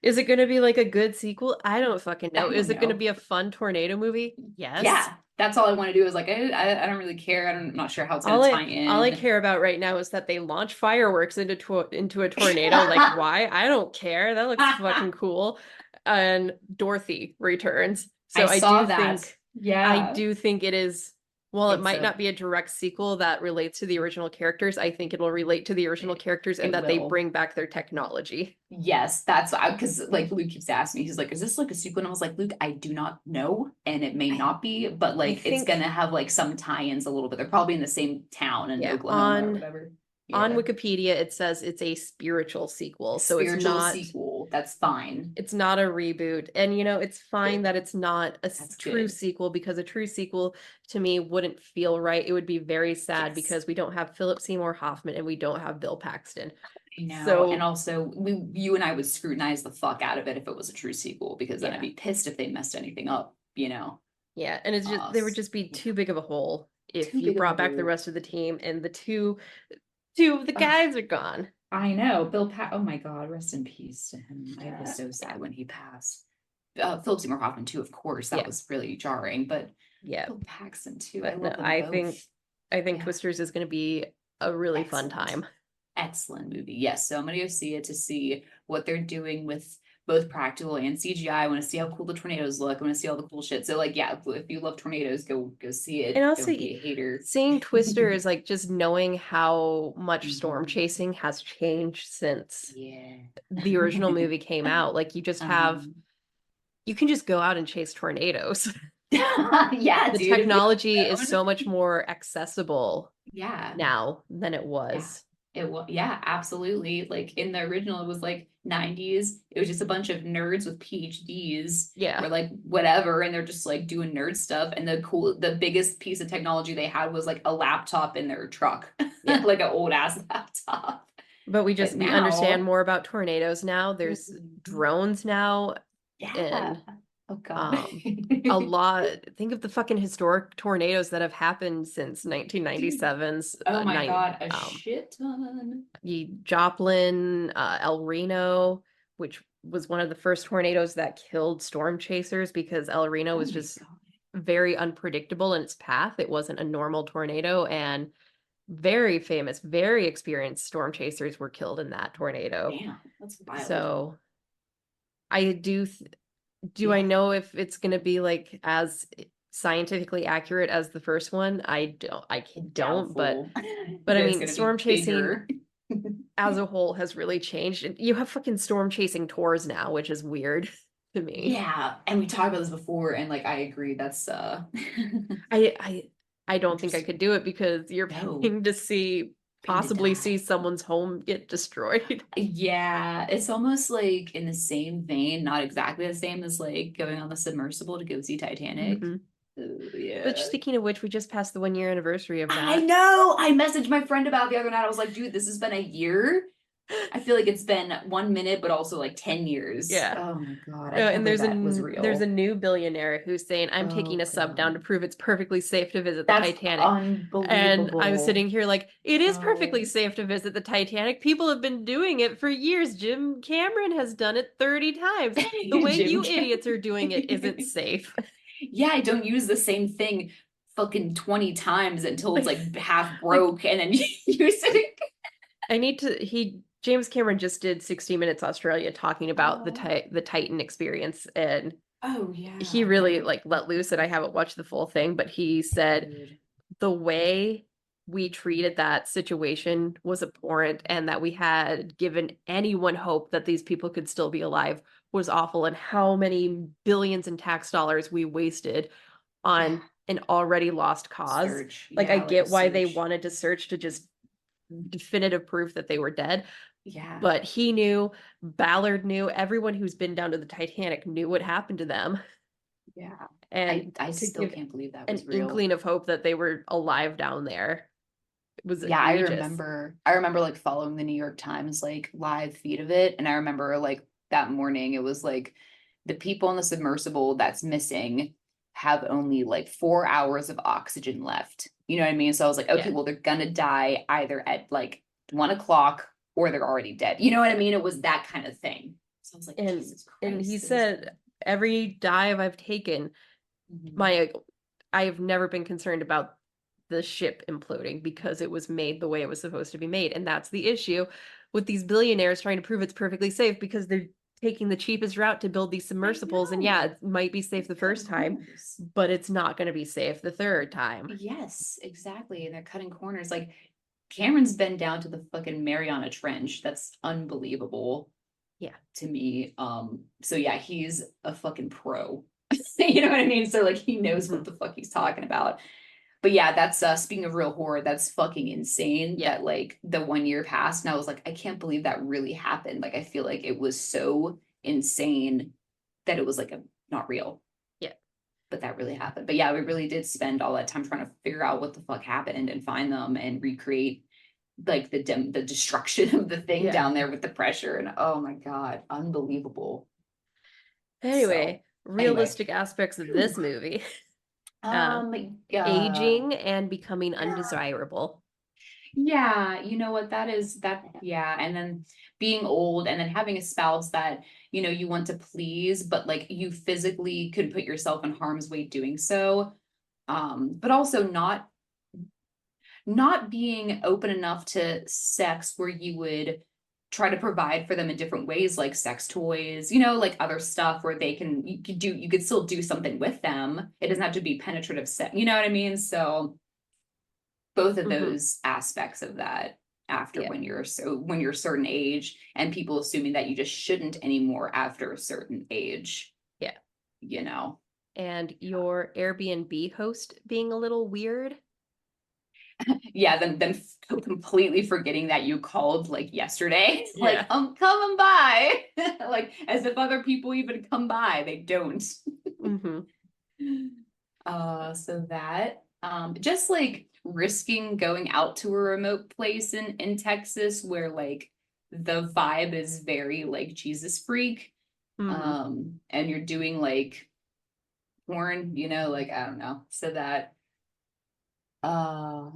Is it gonna be like a good sequel? I don't fucking know. I Is don't it gonna know. be a fun tornado movie? Yes. Yeah, that's all I want to do is like I don't really care. I'm not sure how it's gonna tie in. All I care about right now is that they launch fireworks into a tornado. Like, why? I don't care. That looks fucking cool. And Dorothy returns. So I saw do that. think Yeah. I do think it is. Well, it It's might not be a direct sequel that relates to the original characters. I think it will relate to the original characters and that they will. bring back their technology. Yes, that's because like Luke keeps asking me, he's like, "Is this like a sequel?" And I was like, "Luke, I do not know, and it may not be, but like it's gonna have like some tie-ins a little bit. They're probably in the same town in Oklahoma or whatever." On Wikipedia, it says it's a spiritual sequel, so it's Spiritual not sequel. That's fine. It's not a reboot, and it's fine that it's not a true good. sequel, because a true sequel to me wouldn't feel right. It would be very sad because we don't have Philip Seymour Hoffman and we don't have Bill Paxton. I know. So, and also you and I would scrutinize the fuck out of it if it was a true sequel, because then I'd be pissed if they messed anything up, Yeah, and it's just there would just be too big of a hole if you brought back the rest of the team and the two of the guys are gone. I know. Oh my God, rest in peace to him. I was so sad when he passed. Philip Seymour Hoffman too, of course. That was really jarring, but Bill Paxton too. But I love them both. I think Twisters is going to be a really fun time. Excellent movie. Yes, so I'm gonna go see it to see what they're doing with both practical and CGI. I want to see how cool the tornadoes look. I want to see all the cool shit. So like, yeah, if you love tornadoes, go see it. And also, don't be a hater. Seeing Twister is like just knowing how much storm chasing has changed since the original movie came out. Like you just have, you can just go out and chase tornadoes. Yeah, the technology is so much more accessible. Now than it was. Yeah, absolutely. Like in the original, it was like 90s. It was just a bunch of nerds with PhDs. Or like whatever, and they're just like doing nerd stuff. And the biggest piece of technology they had was like a laptop in their truck. Like an old ass laptop. But we understand more about tornadoes now. There's drones now. And oh God. A lot. Think of the fucking historic tornadoes that have happened since 1997's. Oh my God, a shit ton. Joplin, El Reno, which was one of the first tornadoes that killed storm chasers because El Reno was just very unpredictable in its path. It wasn't a normal tornado, and very famous, very experienced storm chasers were killed in that tornado. Damn, that's wild. So I do I know if it's going to be like as scientifically accurate as the first one? I don't, but I mean, storm chasing as a whole has really changed. And you have fucking storm chasing tours now, which is weird to me. Yeah, and we talked about this before, and like I agree, that's I don't think I could do it because you're paying to possibly see someone's home get destroyed. Yeah, it's almost like in the same vein, not exactly the same as like going on the submersible to go see Titanic. But speaking of which, we just passed the 1-year anniversary of that. I know. I messaged my friend about it the other night. I was like, dude, this has been a year. I feel like it's been 1 minute, but also like 10 years. Yeah. Oh my God. And there's a new billionaire who's saying, I'm taking a sub down to prove it's perfectly safe to visit the Titanic. Unbelievable. And I'm sitting here like, it is perfectly safe to visit the Titanic. People have been doing it for years. Jim Cameron has done it 30 times. The way you idiots are doing it isn't safe. Yeah, I don't use the same thing fucking 20 times until it's like half broke and then you use it. James Cameron just did 60 Minutes Australia talking about the Titan experience, and Oh yeah. He really like let loose, and I haven't watched the full thing, but he said Dude. the way we treated that situation was abhorrent, and that we had given anyone hope that these people could still be alive was awful, and how many billions in tax dollars we wasted Yeah. on an already lost cause. Search. Like, I Yeah, like a get why they search. wanted to search to just definitive proof that they were dead, Yeah. but he knew, Ballard knew, everyone who's been down to the Titanic knew what happened to them. Yeah. And I to still give can't believe that an was real. inkling of hope that they were alive down there was Yeah, I egregious. remember I remember like following the New York Times like live feed of it. And I remember like that morning it was like the people in the submersible that's missing have only like 4 hours of oxygen left. You know what I mean? So I was like, okay, Yeah. well, they're gonna die either at like 1 o'clock or they're already dead. You know what I mean? It was that kind of thing. So I was like, And Jesus he Christ, it was said, every dive I've taken, Mhm. my I have never been concerned about the ship imploding because it was made the way it was supposed to be made. And that's the issue with these billionaires trying to prove it's perfectly safe, because they're taking the cheapest route to build these I submersibles. And yeah, know. it might be safe the Cutting first time, corners. but it's not going to be safe the third time. Yes, exactly. And they're cutting corners. Like Cameron's been down to the fucking Mariana Trench. That's unbelievable Yeah. to me. So yeah, he's a fucking pro. You know what I mean? So like he knows Hmm. what the fuck he's talking about. But yeah, that's speaking of real horror, that's fucking insane Yeah. that like the 1 year passed and I was like, I can't believe that really happened. Like I feel like it was so insane that it was like not real, Yeah. but that really happened. But yeah, we really did spend all that time trying to figure out what the fuck happened and find them and recreate like the destruction of the thing Yeah. down there with the pressure. And oh my God, unbelievable. So Anyway, anyway, realistic aspects of whew. this movie. Uh, um, Aging and becoming undesirable. yeah, you know what that is that yeah, and then being old and then having a spouse that you want to please, but like you physically could put yourself in harm's way doing so. But also not being open enough to sex where you would try to provide for them in different ways, like sex toys, like other stuff where you could still do something with them. It doesn't have to be penetrative sex, you know what I mean? So both of Hmm. those aspects of that after Yeah. when you're a certain age and people assuming that you just shouldn't anymore after a certain age, Yeah. you know. And your Airbnb host being a little weird. Yeah, then completely forgetting that you called like yesterday. Like, Yeah. I'm coming by. Like as if other people even come by. They don't. Hmm. So that just like risking going out to a remote place in Texas where like the vibe is very like Jesus freak. Hmm. And you're doing like porn, like I don't know. So that uh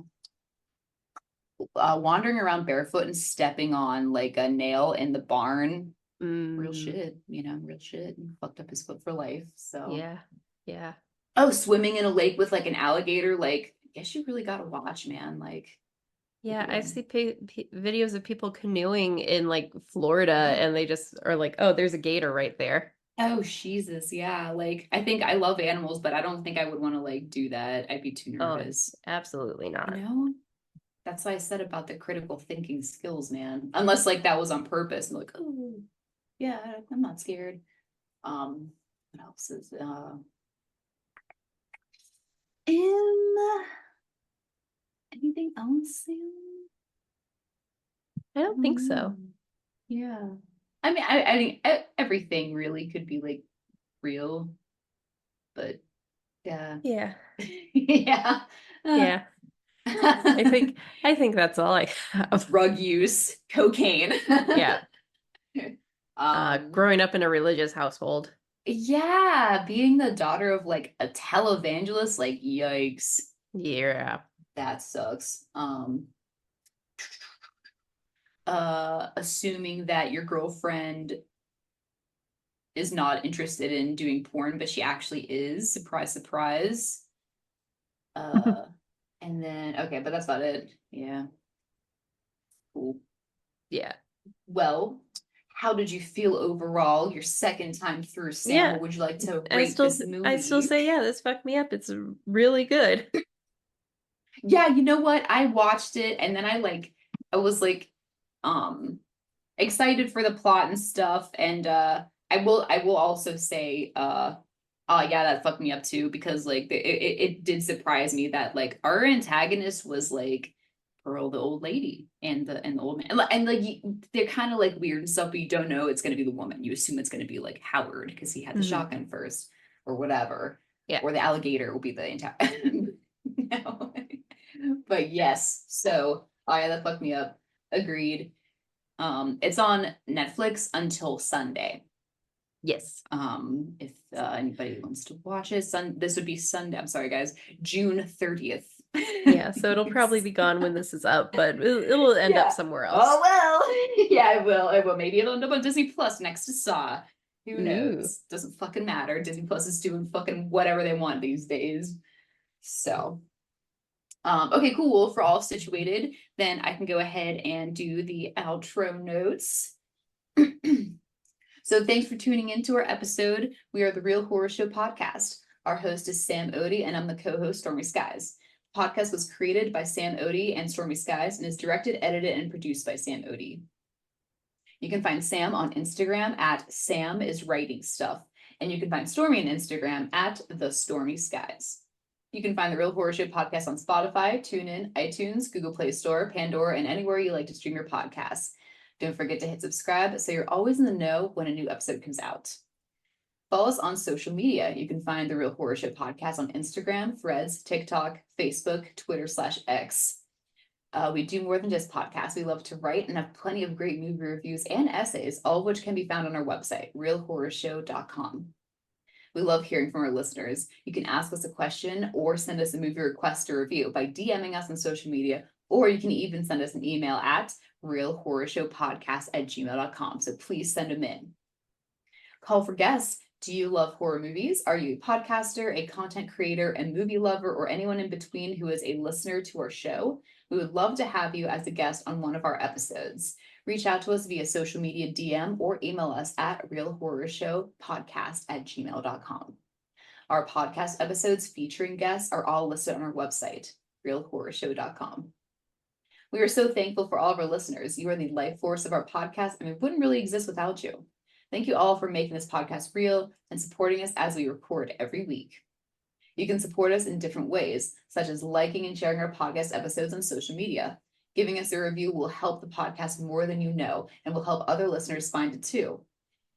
wandering around barefoot and stepping on like a nail in the barn, real Mm, shit, real shit. And fucked up his foot for life. So yeah. Yeah. oh, swimming in a lake with like an alligator, like I guess you really gotta watch, man. Like Yeah. I yeah. see videos of people canoeing in like Florida, and they just are like, oh, there's a gator right there. Oh Jesus, yeah. Like I think I love animals, but I don't think I would want to like do that. I'd be too Oh, nervous. absolutely You not. know? That's why I said about the critical thinking skills, man. Unless like that was on purpose and like, oh yeah, I'm not scared. What else is in anything else? I don't think so. Yeah. I mean, I think everything really could be like real, but yeah. Yeah. Yeah. Uh, Yeah. I think that's all I have. drug use, cocaine. Yeah. Um, Growing up in a religious household. yeah, being the daughter of like a televangelist, like yikes, Yeah. that sucks. Assuming that your girlfriend is not interested in doing porn, but she actually is. Surprise, surprise. Uh, and then okay, but that's about it. Yeah, cool. Yeah. Well, how did you feel overall your second time through, Sam? Yeah. What would you like to I rate still, this movie? I still say, yeah, this fucked me up. It's really good. Yeah, you know what? I watched it and then I was like excited for the plot and stuff. And I will also say yeah, that fucked me up too, because like it did surprise me that like our antagonist was like Pearl, the old lady, and the old man, and like they're kind of like weird and stuff, but you don't know it's gonna be the woman. You assume it's gonna be like Howard because he had the shotgun first, or whatever, Yeah. or the alligator will be the antagonist. No. But yes, so oh yeah, that fucked me up. Agreed. It's on Netflix until Sunday. Yes. If anybody wants to watch it, this would be Sunday. I'm sorry, guys, June 30th. Yeah, so it'll probably be gone when this is up, but it'll end up somewhere else. Oh well, yeah, I will. Maybe it'll end up on Disney Plus next to Saw. Who knows? Doesn't fucking matter. Disney Plus is doing fucking whatever they want these days. So, okay, cool. Well, if we're all situated, then I can go ahead and do the outro notes. So thanks for tuning into our episode. We are the Real Horror Show podcast. Our host is Sam Odie, and I'm the co-host, Stormy Skies. The podcast was created by Sam Odie and Stormy Skies and is directed, edited, and produced by Sam Odie. You can find Sam on Instagram at Sam is Writing Stuff, and you can find Stormy on Instagram at The Stormy Skies. You can find the Real Horror Show podcast on Spotify, TuneIn, iTunes, Google Play Store, Pandora, and anywhere you like to stream your podcasts. Don't forget to hit subscribe so you're always in the know when a new episode comes out. Follow us on social media. You can find the Real Horror Show podcast on Instagram, Threads, TikTok, Facebook, Twitter/X. We do more than just podcasts. We love to write and have plenty of great movie reviews and essays, all of which can be found on our website, realhorrorshow.com. We love hearing from our listeners. You can ask us a question or send us a movie request or review by DMing us on social media, or you can even send us an email at realhorrorshowpodcast@gmail.com. So please send them in. Call for guests. Do you love horror movies? Are you a podcaster, a content creator, a movie lover, or anyone in between who is a listener to our show? We would love to have you as a guest on one of our episodes. Reach out to us via social media DM or email us at realhorrorshowpodcast@gmail.com. Our podcast episodes featuring guests are all listed on our website, realhorrorshow.com. We are so thankful for all of our listeners. You are the life force of our podcast, and we wouldn't really exist without you. Thank you all for making this podcast real and supporting us as we record every week. You can support us in different ways, such as liking and sharing our podcast episodes on social media. Giving us a review will help the podcast more than you know and will help other listeners find it too.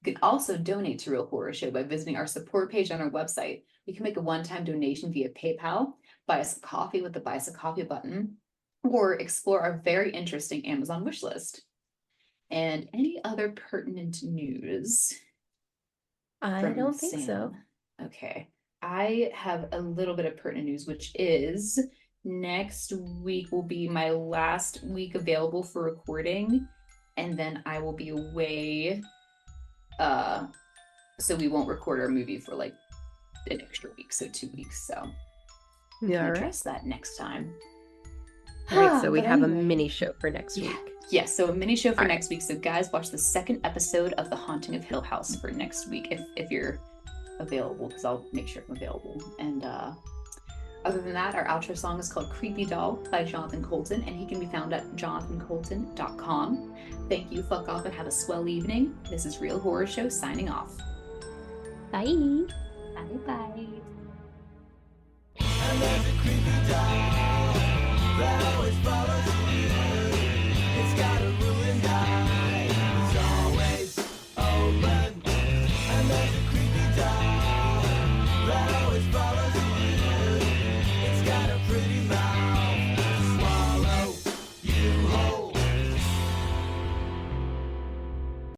You can also donate to Real Horror Show by visiting our support page on our website. You can make a one-time donation via PayPal, buy us a coffee with the Buy Us a Coffee button, or explore our very interesting Amazon wish list. And any other pertinent news? I don't think so. Okay. I have a little bit of pertinent news, which is next week will be my last week available for recording, and then I will be away. So we won't record our movie for like an extra week, so 2 weeks. So we can address that next time. All right, so we have a mini show for next week. Yes, so a mini show for next week. So guys, watch the second episode of The Haunting of Hill House for next week if you're available, because I'll make sure I'm available. And other than that, our outro song is called Creepy Doll by Jonathan Colton, and he can be found at jonathancolton.com. Thank you, fuck off, and have a swell evening. This is Real Horror Show signing off. Bye. Bye-bye. And there's a creepy doll that always follows